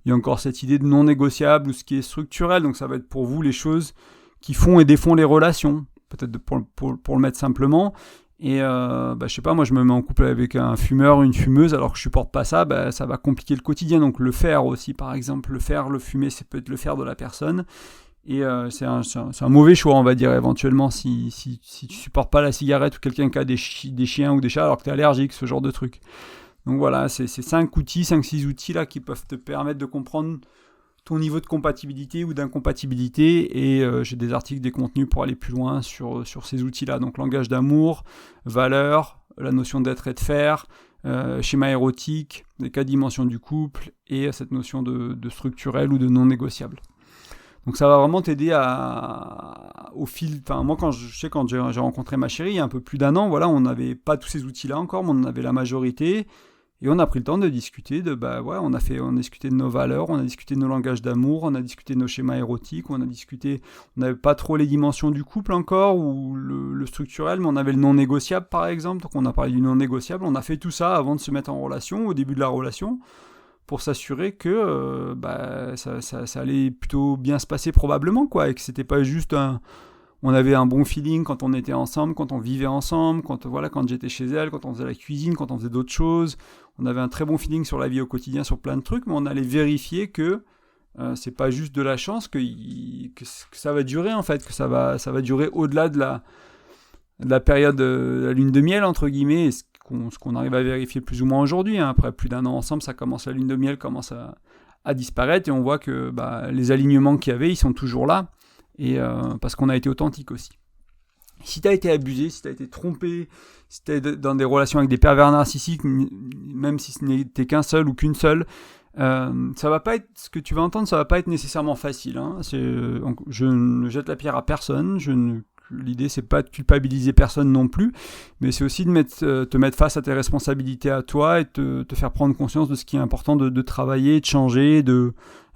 Il y a encore cette idée de non négociable ou ce qui est structurel, donc ça va être pour vous les choses qui font et défont les relations, peut-être pour le mettre simplement. Et je sais pas, moi je me mets en couple avec un fumeur, une fumeuse, alors que je supporte pas ça, ça va compliquer le quotidien. Donc le faire aussi, par exemple, le fumer, c'est peut-être le faire de la personne. Et c'est un mauvais choix, on va dire, éventuellement, si tu supportes pas la cigarette, ou quelqu'un qui a des chiens ou des chats alors que tu es allergique, ce genre de truc. Donc voilà, c'est 5-6 outils là qui peuvent te permettre de comprendre ton niveau de compatibilité ou d'incompatibilité, et j'ai des articles, des contenus pour aller plus loin sur ces outils-là. Donc langage d'amour, valeurs, la notion d'être et de faire, schéma érotique, les 4 dimensions du couple, et cette notion de structurel ou de non négociable. Donc ça va vraiment t'aider au fil. Enfin, moi, quand j'ai rencontré ma chérie il y a un peu plus d'1 an, on n'avait pas tous ces outils-là encore, mais on en avait la majorité. Et on a pris le temps de discuter on a discuté de nos valeurs, on a discuté de nos langages d'amour, on a discuté de nos schémas érotiques, on n'avait pas trop les dimensions du couple encore, ou le structurel, mais on avait le non négociable par exemple, donc on a parlé du non négociable, on a fait tout ça avant de se mettre en relation, au début de la relation. pour s'assurer que ça allait plutôt bien se passer probablement, quoi, et que c'était pas juste on avait un bon feeling quand on était ensemble, quand on vivait ensemble, quand j'étais chez elle, quand on faisait la cuisine, quand on faisait d'autres choses. On avait un très bon feeling sur la vie au quotidien, sur plein de trucs, mais on allait vérifier que c'est pas juste de la chance, que ça va durer en fait, que ça va durer au-delà de la période de la lune de miel entre guillemets, et ce qu'on arrive à vérifier plus ou moins aujourd'hui. Après plus d'un an ensemble, la lune de miel commence à disparaître, et on voit que les alignements qu'il y avait, ils sont toujours là, et parce qu'on a été authentique aussi. Si tu as été abusé, si tu as été trompé, si tu es dans des relations avec des pervers narcissiques, même si ce n'était qu'un seul ou qu'une seule, ça va pas être, ce que tu vas entendre, ça va pas être nécessairement facile. Je ne jette la pierre à personne, l'idée c'est pas de culpabiliser personne non plus, mais c'est aussi de te mettre face à tes responsabilités à toi et te faire prendre conscience de ce qui est important de travailler, de changer,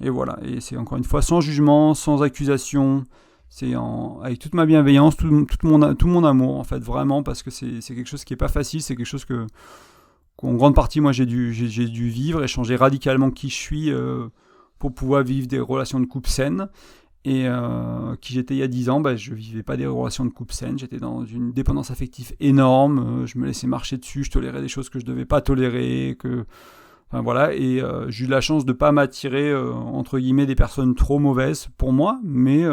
et voilà. Et c'est encore une fois sans jugement, sans accusation. C'est avec toute ma bienveillance, tout mon amour, en fait, vraiment, parce que c'est quelque chose qui n'est pas facile, c'est quelque chose qu'en grande partie, moi, j'ai dû vivre et changer radicalement qui je suis pour pouvoir vivre des relations de couple saines. Et qui j'étais il y a 10 ans, je ne vivais pas des relations de couple saines, j'étais dans une dépendance affective énorme, je me laissais marcher dessus, je tolérais des choses que je ne devais pas tolérer, enfin voilà, et j'ai eu la chance de ne pas m'attirer, entre guillemets, des personnes trop mauvaises pour moi, mais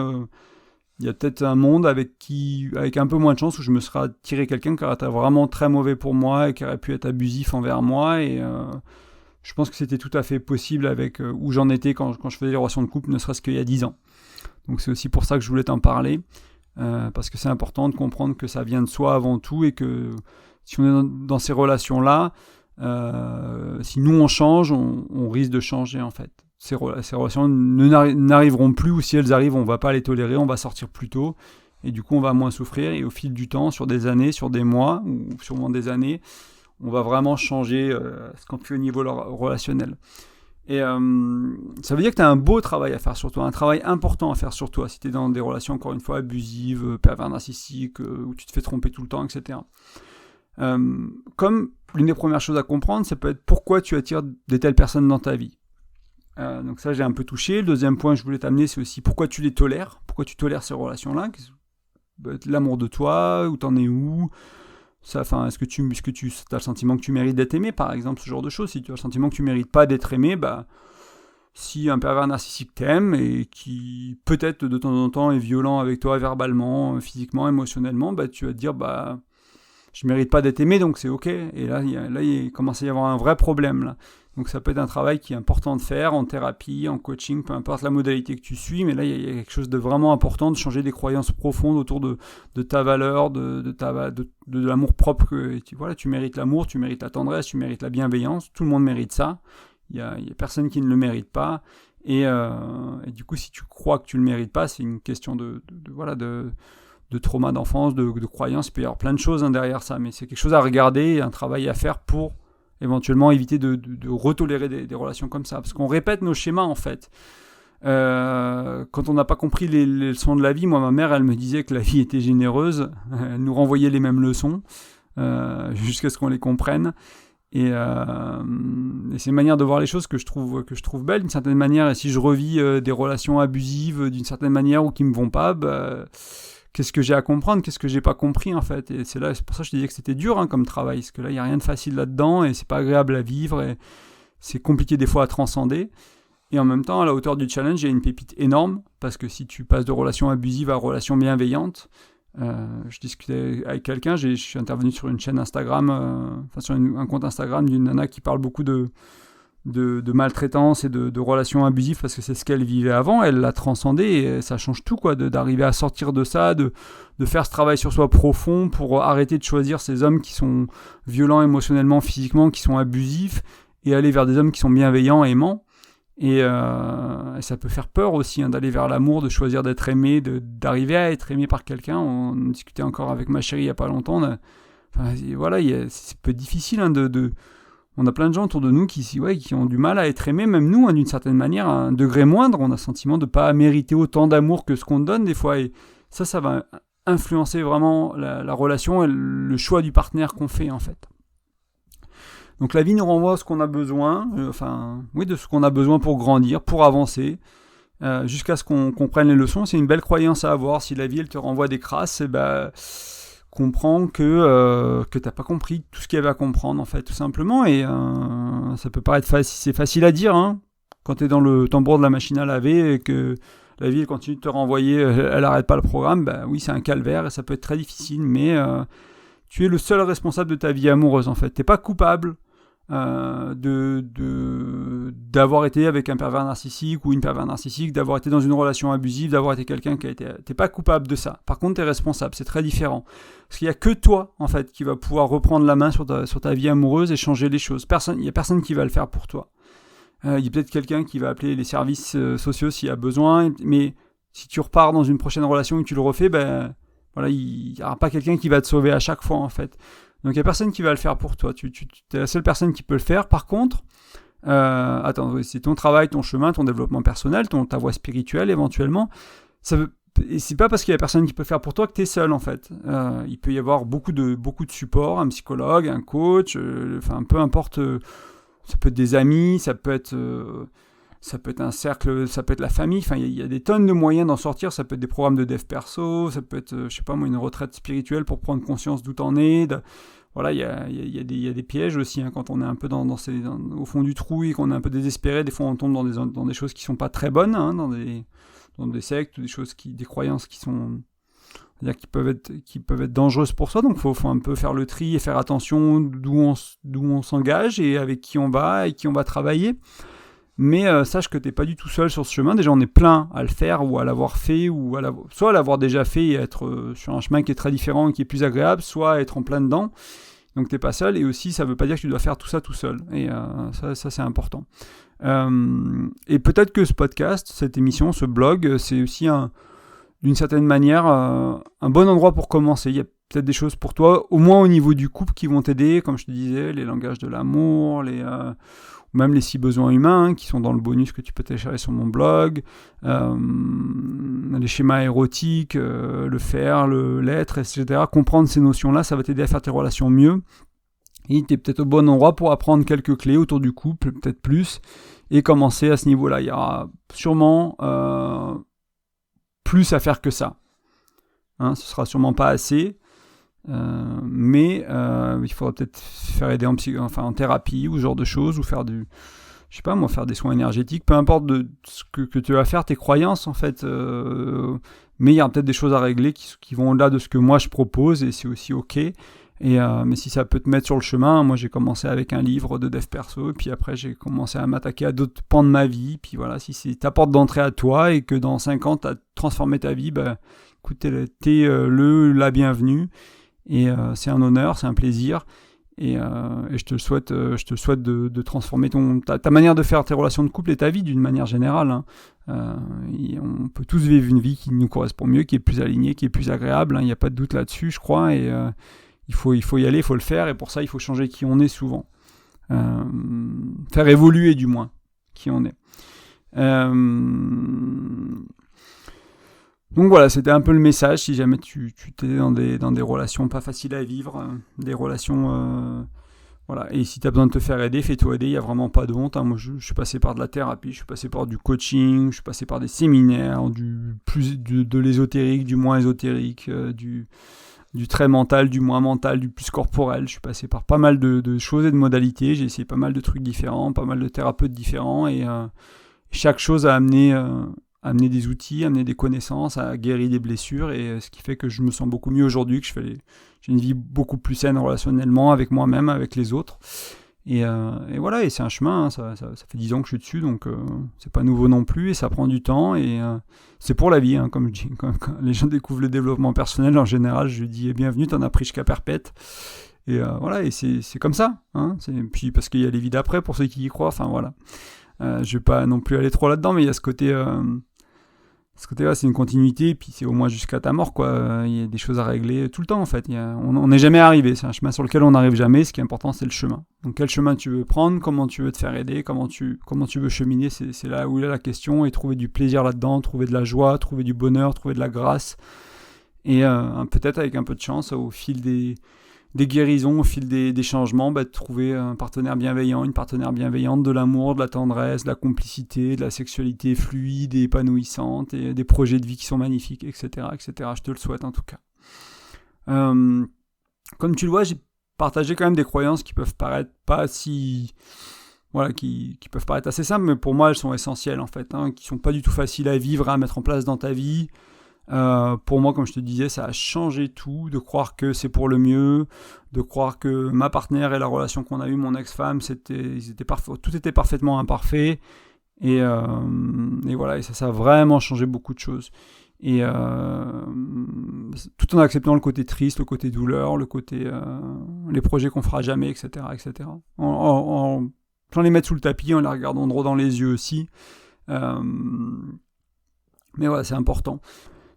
il y a peut-être un monde avec un peu moins de chance où je me serais attiré quelqu'un qui aurait été vraiment très mauvais pour moi et qui aurait pu être abusif envers moi, et je pense que c'était tout à fait possible avec où j'en étais quand je faisais des relations de couple, ne serait-ce qu'il y a 10 ans. Donc c'est aussi pour ça que je voulais t'en parler, parce que c'est important de comprendre que ça vient de soi avant tout, et que si on est dans ces relations-là, si nous on change, on risque de changer en fait. Ces relations n'arriveront plus, ou si elles arrivent, on ne va pas les tolérer, on va sortir plus tôt, et du coup on va moins souffrir, et au fil du temps, sur des années, sur des mois, ou sûrement des années, on va vraiment changer ce qu'on fait au niveau relationnel. Et ça veut dire que tu as un beau travail à faire sur toi, un travail important à faire sur toi, si tu es dans des relations, encore une fois, abusives, pervers narcissiques, où tu te fais tromper tout le temps, etc. Comme l'une des premières choses à comprendre, ça peut être pourquoi tu attires de telles personnes dans ta vie. Donc ça, j'ai un peu touché. Le deuxième point que je voulais t'amener, c'est aussi pourquoi tu les tolères, pourquoi tu tolères ces relations-là, l'amour de toi, où t'en es où, est-ce que tu as le sentiment que tu mérites d'être aimé, par exemple, ce genre de choses. Si tu as le sentiment que tu mérites pas d'être aimé, si un pervers narcissique t'aime et qui peut-être de temps en temps est violent avec toi verbalement, physiquement, émotionnellement, tu vas te dire je mérite pas d'être aimé, donc c'est ok. Et là, il commence à y avoir un vrai problème là. Donc ça peut être un travail qui est important de faire en thérapie, en coaching, peu importe la modalité que tu suis, mais là il y a quelque chose de vraiment important, de changer des croyances profondes autour de ta valeur, de l'amour propre. Tu mérites l'amour, tu mérites la tendresse, tu mérites la bienveillance, tout le monde mérite ça. Il y a personne qui ne le mérite pas. Et du coup, si tu crois que tu ne le mérites pas, c'est une question de trauma d'enfance, de croyances. Il peut y avoir plein de choses derrière ça, mais c'est quelque chose à regarder, un travail à faire pour éventuellement éviter de retolérer des relations comme ça. Parce qu'on répète nos schémas, en fait. Quand on n'a pas compris les leçons de la vie, moi, ma mère, elle me disait que la vie était généreuse. Elle nous renvoyait les mêmes leçons jusqu'à ce qu'on les comprenne. Et c'est une manière de voir les choses que je trouve belle, d'une certaine manière. Et si je revis des relations abusives d'une certaine manière ou qui ne me vont pas, qu'est-ce que j'ai à comprendre, qu'est-ce que j'ai pas compris en fait. Et c'est pour ça que je te disais que c'était dur comme travail, parce que là il n'y a rien de facile là-dedans, et c'est pas agréable à vivre, et c'est compliqué des fois à transcender. Et en même temps, à la hauteur du challenge, il y a une pépite énorme, parce que si tu passes de relations abusives à relations bienveillantes, je discutais avec quelqu'un, je suis intervenu sur une chaîne Instagram, sur un compte Instagram d'une nana qui parle beaucoup de maltraitance et de relations abusives, parce que c'est ce qu'elle vivait avant, elle l'a transcendé, et ça change tout, d'arriver à sortir de ça, de faire ce travail sur soi profond pour arrêter de choisir ces hommes qui sont violents émotionnellement, physiquement, qui sont abusifs, et aller vers des hommes qui sont bienveillants, aimants. Et ça peut faire peur aussi, d'aller vers l'amour, de choisir d'être aimé, d'arriver à être aimé par quelqu'un. On discutait encore avec ma chérie il n'y a pas longtemps. C'est peu difficile on a plein de gens autour de nous qui ont du mal à être aimés, même nous, d'une certaine manière, à un degré moindre. On a le sentiment de ne pas mériter autant d'amour que ce qu'on donne des fois. Et ça va influencer vraiment la relation et le choix du partenaire qu'on fait, en fait. Donc la vie nous renvoie à ce qu'on a besoin, de ce qu'on a besoin pour grandir, pour avancer, jusqu'à ce qu'on comprenne les leçons. C'est une belle croyance à avoir. Si la vie elle te renvoie des crasses, comprends que t'as pas compris tout ce qu'il y avait à comprendre en fait, tout simplement. Et ça peut paraître c'est facile à dire, hein, quand t'es dans le tambour de la machine à laver et que la vie elle continue de te renvoyer, elle arrête pas le programme. Oui, c'est un calvaire et ça peut être très difficile, mais tu es le seul responsable de ta vie amoureuse en fait. T'es pas coupable d'avoir été avec un pervers narcissique ou une pervers narcissique, d'avoir été dans une relation abusive, d'avoir été quelqu'un qui a été... T'es pas coupable de ça. Par contre, t'es responsable. C'est très différent. Parce qu'il y a que toi, en fait, qui va pouvoir reprendre la main sur ta vie amoureuse et changer les choses. Il y a personne qui va le faire pour toi. Il y a peut-être quelqu'un qui va appeler les services sociaux s'il y a besoin, mais si tu repars dans une prochaine relation et que tu le refais, il n'y aura pas quelqu'un qui va te sauver à chaque fois, en fait. Donc il n'y a personne qui va le faire pour toi. Tu es la seule personne qui peut le faire. Par contre, c'est ton travail, ton chemin, ton développement personnel, ta voie spirituelle éventuellement. Et c'est pas parce qu'il y a personne qui peut le faire pour toi que tu es seul en fait. Il peut y avoir beaucoup de support, un psychologue, un coach, peu importe. Ça peut être des amis, ça peut être un cercle, ça peut être la famille. Il y a des tonnes de moyens d'en sortir. Ça peut être des programmes de dev perso, ça peut être, une retraite spirituelle pour prendre conscience d'où t'en es. Il y a des pièges aussi, hein, quand on est un peu au fond du trou et qu'on est un peu désespéré. Des fois, on tombe dans des choses qui sont pas très bonnes, hein, dans des sectes ou des croyances qui sont, qui peuvent être dangereuses pour soi. Donc, faut un peu faire le tri et faire attention d'où on s'engage et avec qui on va et qui on va travailler. Mais sache que t'es pas du tout seul sur ce chemin. Déjà, on est plein à le faire ou à l'avoir fait, soit à l'avoir déjà fait et être sur un chemin qui est très différent et qui est plus agréable, soit être en plein dedans. Donc t'es pas seul. Et aussi, ça veut pas dire que tu dois faire tout ça tout seul. Et ça c'est important. Et peut-être que ce podcast, cette émission, ce blog, c'est aussi d'une certaine manière un bon endroit pour commencer. Il y a peut-être des choses pour toi, au moins au niveau du couple, qui vont t'aider, comme je te disais, les langages de l'amour, même les 6 besoins humains, hein, qui sont dans le bonus que tu peux télécharger sur mon blog, les schémas érotiques, le faire, l'être, etc. Comprendre ces notions-là, ça va t'aider à faire tes relations mieux. Et tu es peut-être au bon endroit pour apprendre quelques clés autour du couple, peut-être plus, et commencer à ce niveau-là. Il y aura sûrement plus à faire que ça. Hein, ce sera sûrement pas assez. Mais il faudra peut-être faire aider en thérapie ou ce genre de choses, ou faire faire des soins énergétiques, peu importe de ce que tu vas faire, tes croyances en fait, mais il y a peut-être des choses à régler qui vont au-delà de ce que moi je propose, et c'est aussi ok. Mais si ça peut te mettre sur le chemin, moi j'ai commencé avec un livre de dev perso, et puis après j'ai commencé à m'attaquer à d'autres pans de ma vie, puis voilà, si c'est ta porte d'entrée à toi et que dans 5 ans tu as transformé ta vie, écoute, t'es la bienvenue. Et c'est un honneur, c'est un plaisir, et je te souhaite de transformer ta manière de faire tes relations de couple et ta vie d'une manière générale. Hein. On peut tous vivre une vie qui nous correspond mieux, qui est plus alignée, qui est plus agréable. Il n'y a pas de doute là-dessus, je crois. Et il faut y aller, il faut le faire. Et pour ça, il faut changer qui on est souvent. Faire évoluer du moins qui on est. Donc voilà, c'était un peu le message. Si jamais tu t'es dans des relations pas faciles à vivre, des relations... voilà. Et si tu as besoin de te faire aider, fais-toi aider, il n'y a vraiment pas de honte. Hein. Moi, je suis passé par de la thérapie, je suis passé par du coaching, je suis passé par des séminaires, de l'ésotérique, du moins ésotérique, du très mental, du moins mental, du plus corporel. Je suis passé par pas mal de choses et de modalités. J'ai essayé pas mal de trucs différents, pas mal de thérapeutes différents, et chaque chose a amené des outils, amener des connaissances, à guérir des blessures, et ce qui fait que je me sens beaucoup mieux aujourd'hui, que j'ai une vie beaucoup plus saine relationnellement avec moi-même, avec les autres. Et voilà, et c'est un chemin, hein, ça fait 10 ans que je suis dessus, donc c'est pas nouveau non plus, et ça prend du temps, et c'est pour la vie, hein, comme je dis. Quand les gens découvrent le développement personnel, en général, je dis bienvenue, t'en as pris jusqu'à perpète. Et voilà, et c'est comme ça. Hein, puis parce qu'il y a les vies d'après pour ceux qui y croient, enfin voilà. Je vais pas non plus aller trop là-dedans, mais il y a ce côté-là, c'est une continuité, puis c'est au moins jusqu'à ta mort, quoi. Il y a des choses à régler tout le temps, en fait. On n'est jamais arrivé, c'est un chemin sur lequel on n'arrive jamais. Ce qui est important, c'est le chemin. Donc quel chemin tu veux prendre, comment tu veux te faire aider, comment tu veux cheminer, c'est là où il y a la question, et trouver du plaisir là-dedans, trouver de la joie, trouver du bonheur, trouver de la grâce, et peut-être avec un peu de chance, au fil des guérisons au fil des changements, de trouver un partenaire bienveillant, une partenaire bienveillante, de l'amour, de la tendresse, de la complicité, de la sexualité fluide et épanouissante, et des projets de vie qui sont magnifiques, etc., etc. Je te le souhaite en tout cas. Comme tu le vois, j'ai partagé quand même des croyances qui peuvent paraître pas si... Voilà, qui peuvent paraître assez simples, mais pour moi, elles sont essentielles en fait, qui sont pas du tout faciles à vivre, à mettre en place dans ta vie. Pour moi, comme je te disais, ça a changé tout, de croire que c'est pour le mieux, de croire que ma partenaire et la relation qu'on a eue, mon ex-femme, tout était parfaitement imparfait, et voilà, et ça a vraiment changé beaucoup de choses. Et tout en acceptant le côté triste, le côté douleur, le côté les projets qu'on fera jamais, etc., etc. Sans les mettre sous le tapis, en les regardant droit dans les yeux aussi. Mais voilà, c'est important.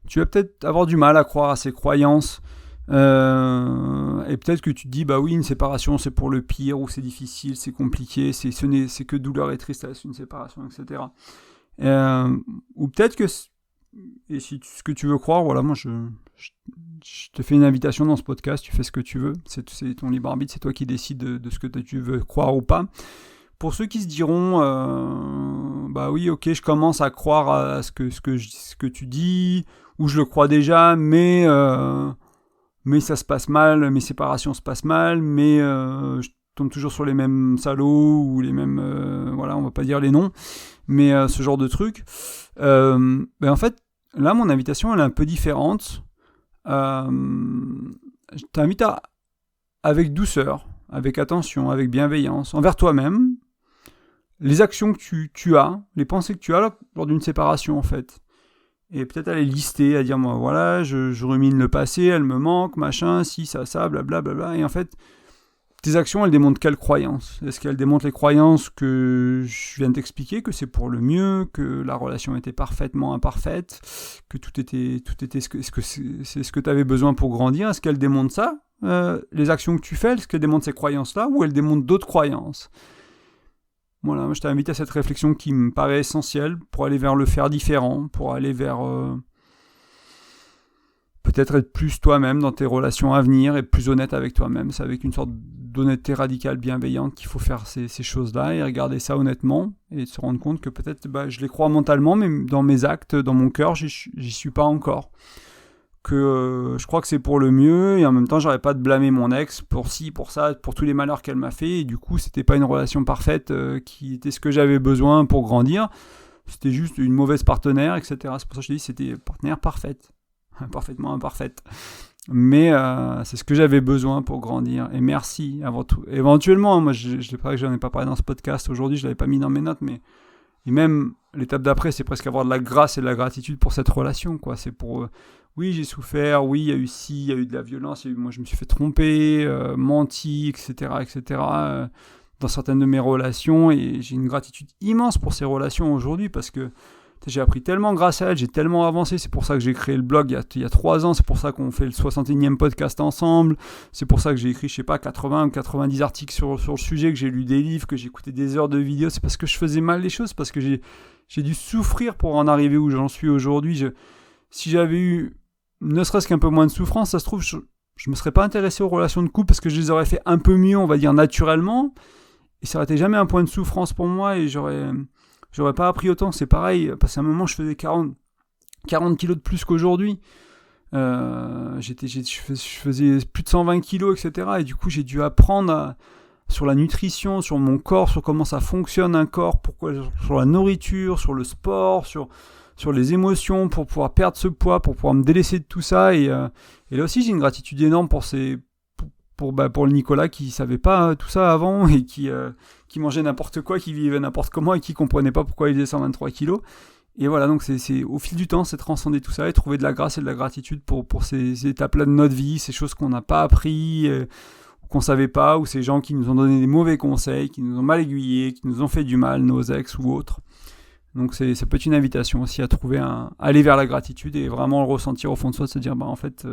Tu vas peut-être avoir du mal à croire à ces croyances. Et peut-être que tu te dis, bah oui, une séparation, c'est pour le pire, ou c'est difficile, c'est compliqué, c'est que douleur et tristesse, une séparation, etc. Ou peut-être que... Et si ce que tu veux croire, voilà, moi je te fais une invitation dans ce podcast, tu fais ce que tu veux, c'est ton libre arbitre, c'est toi qui décides de ce que tu veux croire ou pas. Pour ceux qui se diront, bah oui, ok, je commence à croire à ce que tu dis, ou je le crois déjà, mais ça se passe mal, mes séparations se passent mal, mais je tombe toujours sur les mêmes salauds, ou les mêmes, voilà, on va pas dire les noms, mais ce genre de truc. En fait, là, mon invitation, elle est un peu différente. Je t'invite avec douceur, avec attention, avec bienveillance, envers toi-même, les actions que tu as, les pensées que tu as lors d'une séparation, en fait. Et peut-être à les lister, à dire, moi, voilà, je rumine le passé, elle me manque, machin, si, ça, blablabla. Et en fait, tes actions, elles démontrent quelles croyances ? Est-ce qu'elles démontrent les croyances que je viens de t'expliquer, que c'est pour le mieux, que la relation était parfaitement imparfaite, que tout était est-ce que c'est ce que tu avais besoin pour grandir ? Est-ce qu'elles démontrent ça, les actions que tu fais ? Est-ce qu'elles démontrent ces croyances-là, ou elles démontrent d'autres croyances ? Voilà, je t'invite à cette réflexion qui me paraît essentielle pour aller vers le faire différent, pour aller vers peut-être être plus toi-même dans tes relations à venir, être plus honnête avec toi-même. C'est avec une sorte d'honnêteté radicale bienveillante qu'il faut faire ces choses-là et regarder ça honnêtement et se rendre compte que peut-être je les crois mentalement, mais dans mes actes, dans mon cœur, j'y suis pas encore. Que je crois que c'est pour le mieux, et en même temps j'arrête pas de blâmer mon ex pour ci, pour ça, pour tous les malheurs qu'elle m'a fait, et du coup c'était pas une relation parfaite qui était ce que j'avais besoin pour grandir, c'était juste une mauvaise partenaire, etc. C'est pour ça que je te dis c'était partenaire parfaite, parfaitement imparfaite, mais c'est ce que j'avais besoin pour grandir, et merci avant tout. Éventuellement, moi je sais pas que j'en ai pas parlé dans ce podcast aujourd'hui, je l'avais pas mis dans mes notes, mais et même l'étape d'après, c'est presque avoir de la grâce et de la gratitude pour cette relation, quoi. C'est pour oui, j'ai souffert, oui, il y a eu ci, il y a eu de la violence, moi je me suis fait tromper, menti, etc., dans certaines de mes relations, et j'ai une gratitude immense pour ces relations aujourd'hui, parce que j'ai appris tellement grâce à elles, j'ai tellement avancé, c'est pour ça que j'ai créé le blog il y a 3 ans, c'est pour ça qu'on fait le 61e podcast ensemble, c'est pour ça que j'ai écrit, 80 ou 90 articles sur le sujet, que j'ai lu des livres, que j'ai écouté des heures de vidéos, c'est parce que je faisais mal les choses, parce que j'ai dû souffrir pour en arriver où j'en suis aujourd'hui. Si j'avais eu ne serait-ce qu'un peu moins de souffrance, ça se trouve, je me serais pas intéressé aux relations de couple parce que je les aurais fait un peu mieux, on va dire naturellement, et ça aurait été jamais un point de souffrance pour moi, et j'aurais pas appris autant. C'est pareil, parce qu'à un moment je faisais 40 kilos de plus qu'aujourd'hui, je faisais plus de 120 kilos, etc., et du coup j'ai dû apprendre sur la nutrition, sur mon corps, sur comment ça fonctionne un corps, sur la nourriture, sur le sport, sur les émotions, pour pouvoir perdre ce poids, pour pouvoir me délaisser de tout ça. Et là aussi, j'ai une gratitude énorme pour le Nicolas qui savait pas tout ça avant, et qui mangeait n'importe quoi, qui vivait n'importe comment, et qui comprenait pas pourquoi il faisait 123 kilos. Et voilà, donc c'est au fil du temps, c'est transcender tout ça et trouver de la grâce et de la gratitude pour ces étapes-là de notre vie, ces choses qu'on n'a pas appris, qu'on savait pas, ou ces gens qui nous ont donné des mauvais conseils, qui nous ont mal aiguillés, qui nous ont fait du mal, nos ex ou autres. Donc ça peut être une invitation aussi à aller vers la gratitude et vraiment le ressentir au fond de soi, de se dire en fait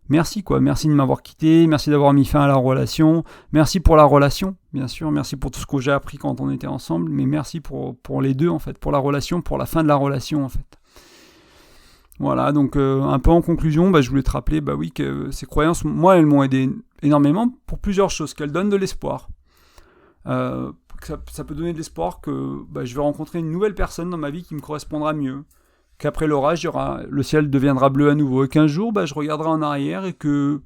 merci merci de m'avoir quitté, merci d'avoir mis fin à la relation, merci pour la relation, bien sûr, merci pour tout ce que j'ai appris quand on était ensemble, mais merci pour les deux en fait, pour la relation, pour la fin de la relation en fait. Voilà, donc un peu en conclusion, je voulais te rappeler oui, que ces croyances, moi, elles m'ont aidé énormément pour plusieurs choses, qu'elles donnent de l'espoir. Ça peut donner de l'espoir que je vais rencontrer une nouvelle personne dans ma vie qui me correspondra mieux, qu'après l'orage, le ciel deviendra bleu à nouveau, et qu'un jour, je regarderai en arrière et que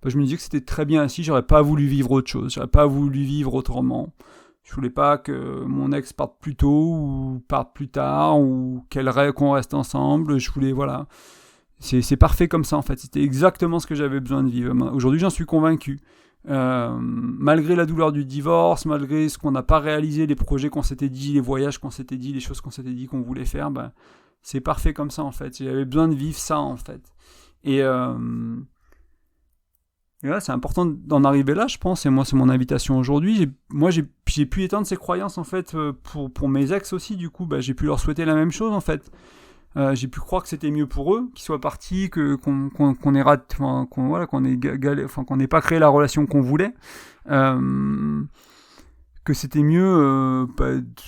je me disais que c'était très bien ainsi, j'aurais pas voulu vivre autre chose, j'aurais pas voulu vivre autrement. Je voulais pas que mon ex parte plus tôt ou parte plus tard ou qu'on reste ensemble. Je voulais, voilà. C'est parfait comme ça en fait. C'était exactement ce que j'avais besoin de vivre. Aujourd'hui, j'en suis convaincu. Malgré la douleur du divorce, malgré ce qu'on n'a pas réalisé, les projets qu'on s'était dit, les voyages qu'on s'était dit, les choses qu'on s'était dit qu'on voulait faire, c'est parfait comme ça en fait. J'avais besoin de vivre ça en fait. Et là, c'est important d'en arriver là, je pense, et moi, c'est mon invitation aujourd'hui. J'ai pu étendre ces croyances, en fait, pour mes ex aussi, du coup, j'ai pu leur souhaiter la même chose, en fait. J'ai pu croire que c'était mieux pour eux, qu'ils soient partis, qu'on ait raté, qu'on n'ait pas créé la relation qu'on voulait, que c'était mieux,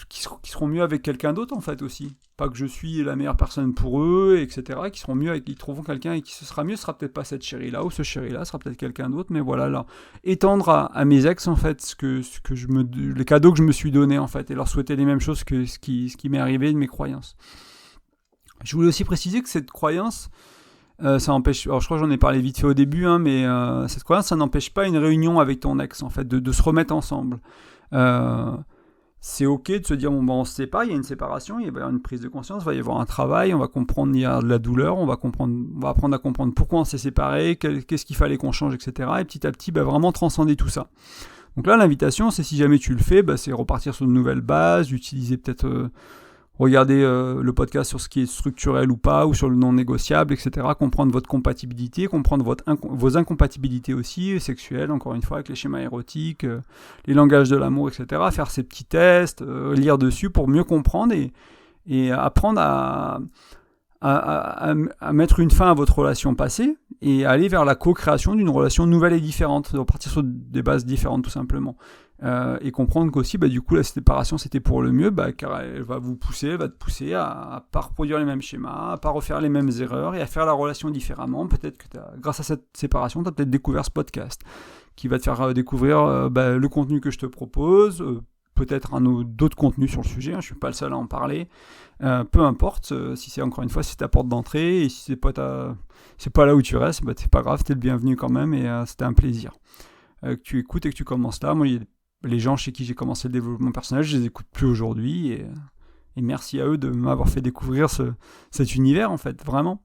qu'ils seront mieux avec quelqu'un d'autre, en fait, aussi. Pas que je suis la meilleure personne pour eux, etc. Qui seront mieux qu'ils trouveront quelqu'un et qui ce sera mieux, ce sera peut-être pas cette chérie-là ou ce chéri-là, ce sera peut-être quelqu'un d'autre, mais voilà, là, étendre à mes ex, en fait, les cadeaux que je me suis donné, en fait, et leur souhaiter les mêmes choses que ce qui m'est arrivé de mes croyances. Je voulais aussi préciser que cette croyance, ça empêche, alors je crois que j'en ai parlé vite fait au début, mais cette croyance, ça n'empêche pas une réunion avec ton ex, en fait, de se remettre ensemble. C'est ok de se dire on se sépare, il y a une séparation, il va y avoir une prise de conscience, il va y avoir un travail, on va comprendre, il y a de la douleur, on va apprendre à comprendre pourquoi on s'est séparés, qu'est-ce qu'il fallait qu'on change, etc. Et petit à petit, vraiment transcender tout ça. Donc là, l'invitation, c'est si jamais tu le fais, c'est repartir sur de nouvelles bases, utiliser peut-être regarder le podcast sur ce qui est structurel ou pas, ou sur le non négociable, etc. Comprendre votre compatibilité, comprendre vos incompatibilités aussi, sexuelles, encore une fois, avec les schémas érotiques, les langages de l'amour, etc. Faire ces petits tests, lire dessus pour mieux comprendre et apprendre à mettre une fin à votre relation passée et aller vers la co-création d'une relation nouvelle et différente, de partir sur des bases différentes tout simplement. Et comprendre qu'aussi, du coup, la séparation, c'était pour le mieux, car elle va te pousser à pas reproduire les mêmes schémas, à pas refaire les mêmes erreurs et à faire la relation différemment. Peut-être que grâce à cette séparation, tu as peut-être découvert ce podcast qui va te faire découvrir le contenu que je te propose, peut-être d'autres contenus sur le sujet, je suis pas le seul à en parler. Peu importe, si c'est encore une fois, si ta porte d'entrée, et si c'est pas là où tu restes, c'est pas grave, t'es le bienvenu quand même, et c'était un plaisir. Que tu écoutes et que tu commences là. Moi, les gens chez qui j'ai commencé le développement personnel, je les écoute plus aujourd'hui, et merci à eux de m'avoir fait découvrir cet univers, en fait, vraiment.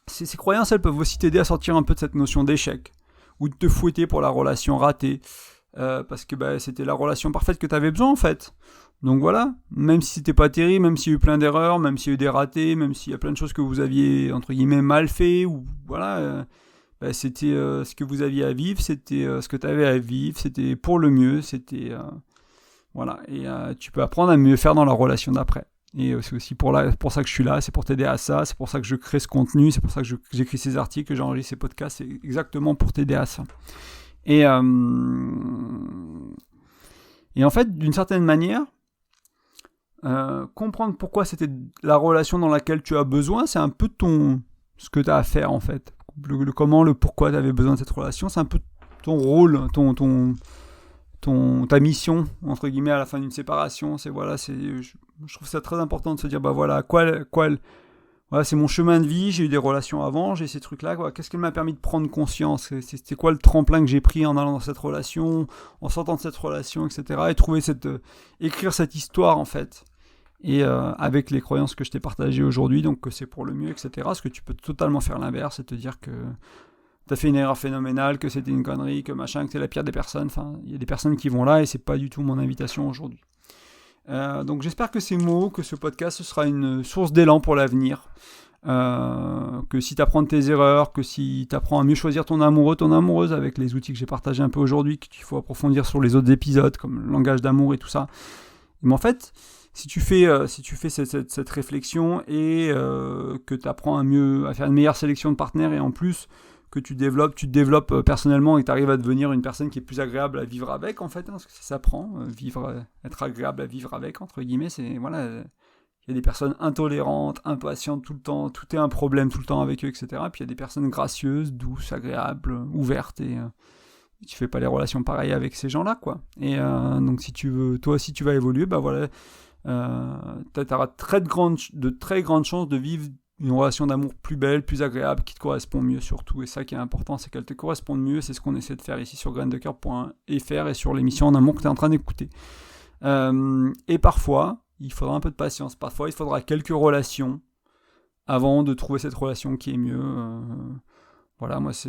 Ces croyances, elles peuvent aussi t'aider à sortir un peu de cette notion d'échec, ou de te fouetter pour la relation ratée, parce que c'était la relation parfaite que tu avais besoin, en fait. Donc voilà, même si c'était pas terrible, même s'il y a eu plein d'erreurs, même s'il y a eu des ratés, même s'il y a plein de choses que vous aviez, entre guillemets, mal fait, ou voilà... c'était ce que vous aviez à vivre, c'était ce que tu avais à vivre, c'était pour le mieux, c'était... voilà, et tu peux apprendre à mieux faire dans la relation d'après. Et c'est aussi pour ça que je suis là, c'est pour t'aider à ça, c'est pour ça que je crée ce contenu, c'est pour ça que j'écris ces articles, que j'enregistre ces podcasts, c'est exactement pour t'aider à ça. Et en fait, d'une certaine manière, comprendre pourquoi c'était la relation dans laquelle tu as besoin, c'est un peu ce que tu as à faire en fait. Comment, le pourquoi tu avais besoin de cette relation, c'est un peu ton rôle, ta mission, entre guillemets, à la fin d'une séparation. Je trouve ça très important de se dire, voilà, voilà, c'est mon chemin de vie, j'ai eu des relations avant, j'ai ces trucs-là, qu'est-ce qui m'a permis de prendre conscience, c'était quoi le tremplin que j'ai pris en allant dans cette relation, en sortant de cette relation, etc. Et trouver écrire cette histoire, en fait. Et avec les croyances que je t'ai partagées aujourd'hui, donc que c'est pour le mieux, etc. Parce que tu peux totalement faire l'inverse et te dire que t'as fait une erreur phénoménale, que c'était une connerie, que machin, que t'es la pire des personnes. Enfin, il y a des personnes qui vont là et c'est pas du tout mon invitation aujourd'hui. Donc j'espère que ces mots, que ce podcast, ce sera une source d'élan pour l'avenir. Que si t'apprends de tes erreurs, que si t'apprends à mieux choisir ton amoureux, ton amoureuse avec les outils que j'ai partagés un peu aujourd'hui, qu'il faut approfondir sur les autres épisodes, comme le langage d'amour et tout ça. Mais en fait... Si tu fais cette réflexion et que tu apprends à faire une meilleure sélection de partenaires et en plus que tu te développes personnellement et que tu arrives à devenir une personne qui est plus agréable à vivre avec, en fait, parce que ça s'apprend, être agréable à vivre avec, entre guillemets, il Il y a des personnes intolérantes, impatientes tout le temps, tout est un problème tout le temps avec eux, etc. Puis il y a des personnes gracieuses, douces, agréables, ouvertes, et tu fais pas les relations pareilles avec ces gens-là, quoi. Et donc si tu veux, toi aussi tu vas évoluer, bah voilà, t'auras de très grandes chances de vivre une relation d'amour plus belle, plus agréable, qui te correspond mieux surtout. Et ça qui est important, c'est qu'elle te corresponde mieux. C'est ce qu'on essaie de faire ici sur graindecoeur.fr et sur l'émission En Amour que tu es en train d'écouter. Et parfois, il faudra un peu de patience. Parfois, il faudra quelques relations avant de trouver cette relation qui est mieux. Voilà, moi, ça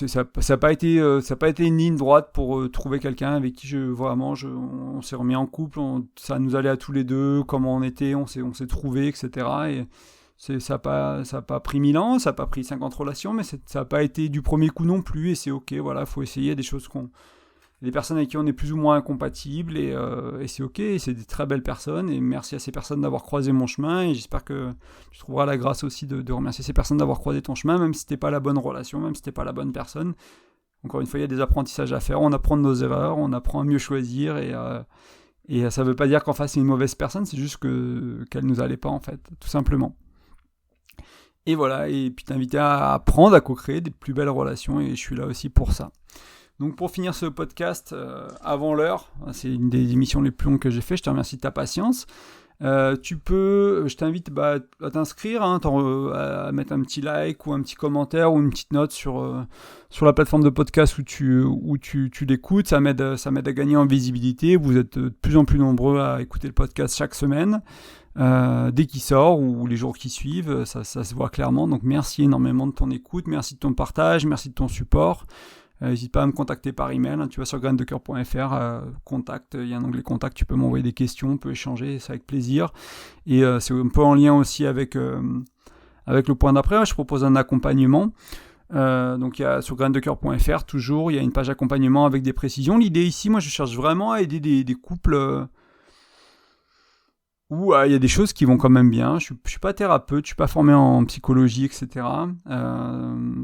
n'a pas été une ligne droite pour trouver quelqu'un avec qui on s'est remis en couple, ça nous allait à tous les deux, comment on était, on s'est trouvé, etc. Et ça n'a pas pris 1000 ans, ça n'a pas pris 50 relations, mais ça n'a pas été du premier coup non plus, et c'est ok, voilà, faut essayer des choses des personnes avec qui on est plus ou moins incompatibles, et c'est ok, et c'est des très belles personnes, et merci à ces personnes d'avoir croisé mon chemin, et j'espère que tu trouveras la grâce aussi de remercier ces personnes d'avoir croisé ton chemin, même si c'était pas la bonne relation, même si c'était pas la bonne personne. Encore une fois, il y a des apprentissages à faire, on apprend de nos erreurs, on apprend à mieux choisir, et ça veut pas dire qu'en face c'est une mauvaise personne, c'est juste qu'elle nous allait pas, en fait, tout simplement. Et voilà, et puis t'inviter à apprendre à co-créer des plus belles relations, et je suis là aussi pour ça. Donc pour finir ce podcast avant l'heure, c'est une des émissions les plus longues que j'ai fait, je te remercie de ta patience. Je t'invite à t'inscrire, à mettre un petit like ou un petit commentaire ou une petite note sur la plateforme de podcast où tu l'écoutes. Ça m'aide à gagner en visibilité. Vous êtes de plus en plus nombreux à écouter le podcast chaque semaine. Dès qu'il sort ou les jours qui suivent, ça se voit clairement. Donc merci énormément de ton écoute, merci de ton partage, merci de ton support. N'hésite pas à me contacter par email, tu vas sur graindecoeur.fr, contact, il y a un onglet contact, tu peux m'envoyer des questions, on peut échanger, c'est avec plaisir. Et c'est un peu en lien aussi avec le point d'après, je propose un accompagnement. Donc sur graindecoeur.fr, toujours, il y a une page accompagnement avec des précisions. L'idée ici, moi je cherche vraiment à aider des couples où il y a des choses qui vont quand même bien. Je suis pas thérapeute, je suis pas formé en psychologie, etc.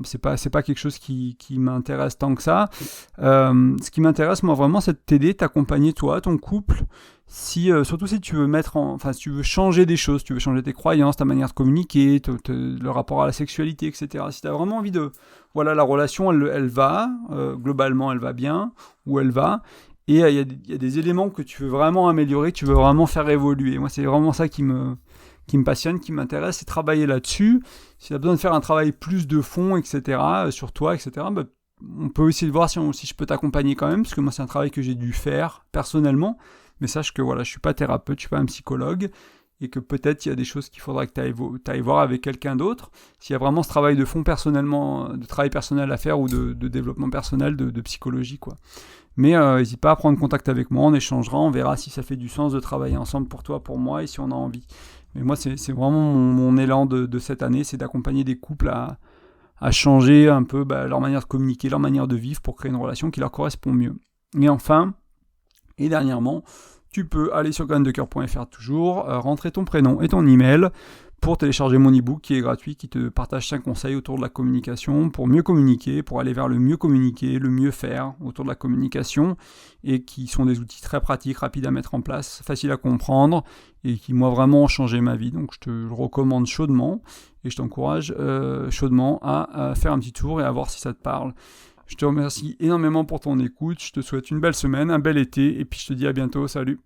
C'est pas quelque chose qui m'intéresse tant que ça. Ce qui m'intéresse moi vraiment, c'est de t'aider, t'accompagner toi, ton couple. Surtout si tu veux si tu veux changer des choses, tu veux changer tes croyances, ta manière de communiquer, le rapport à la sexualité, etc. Si tu as vraiment envie la relation, elle va, globalement elle va bien, ou elle va. Et il y a des éléments que tu veux vraiment améliorer, que tu veux vraiment faire évoluer. Moi, c'est vraiment ça qui me passionne, qui m'intéresse, c'est travailler là-dessus. Si tu as besoin de faire un travail plus de fond, etc., sur toi, etc., on peut essayer de voir si je peux t'accompagner quand même, parce que moi, c'est un travail que j'ai dû faire personnellement. Mais sache que je suis pas thérapeute, je suis pas un psychologue, et que peut-être il y a des choses qu'il faudra que tu ailles voir avec quelqu'un d'autre. S'il y a vraiment ce travail de fond personnellement, de travail personnel à faire, ou de développement personnel, de psychologie, quoi. Mais n'hésite pas à prendre contact avec moi, on échangera, on verra si ça fait du sens de travailler ensemble pour toi, pour moi, et si on a envie. Mais moi, c'est vraiment mon élan de cette année, c'est d'accompagner des couples à changer un peu leur manière de communiquer, leur manière de vivre, pour créer une relation qui leur correspond mieux. Et enfin, et dernièrement, tu peux aller sur graindecoeur.fr toujours, rentrer ton prénom et ton email pour télécharger mon e-book qui est gratuit, qui te partage 5 conseils autour de la communication, pour mieux communiquer, pour aller vers le mieux communiquer, le mieux faire autour de la communication, et qui sont des outils très pratiques, rapides à mettre en place, faciles à comprendre, et qui, moi, vraiment ont changé ma vie. Donc je te le recommande chaudement, et je t'encourage chaudement à faire un petit tour et à voir si ça te parle. Je te remercie énormément pour ton écoute, je te souhaite une belle semaine, un bel été, et puis je te dis à bientôt, salut.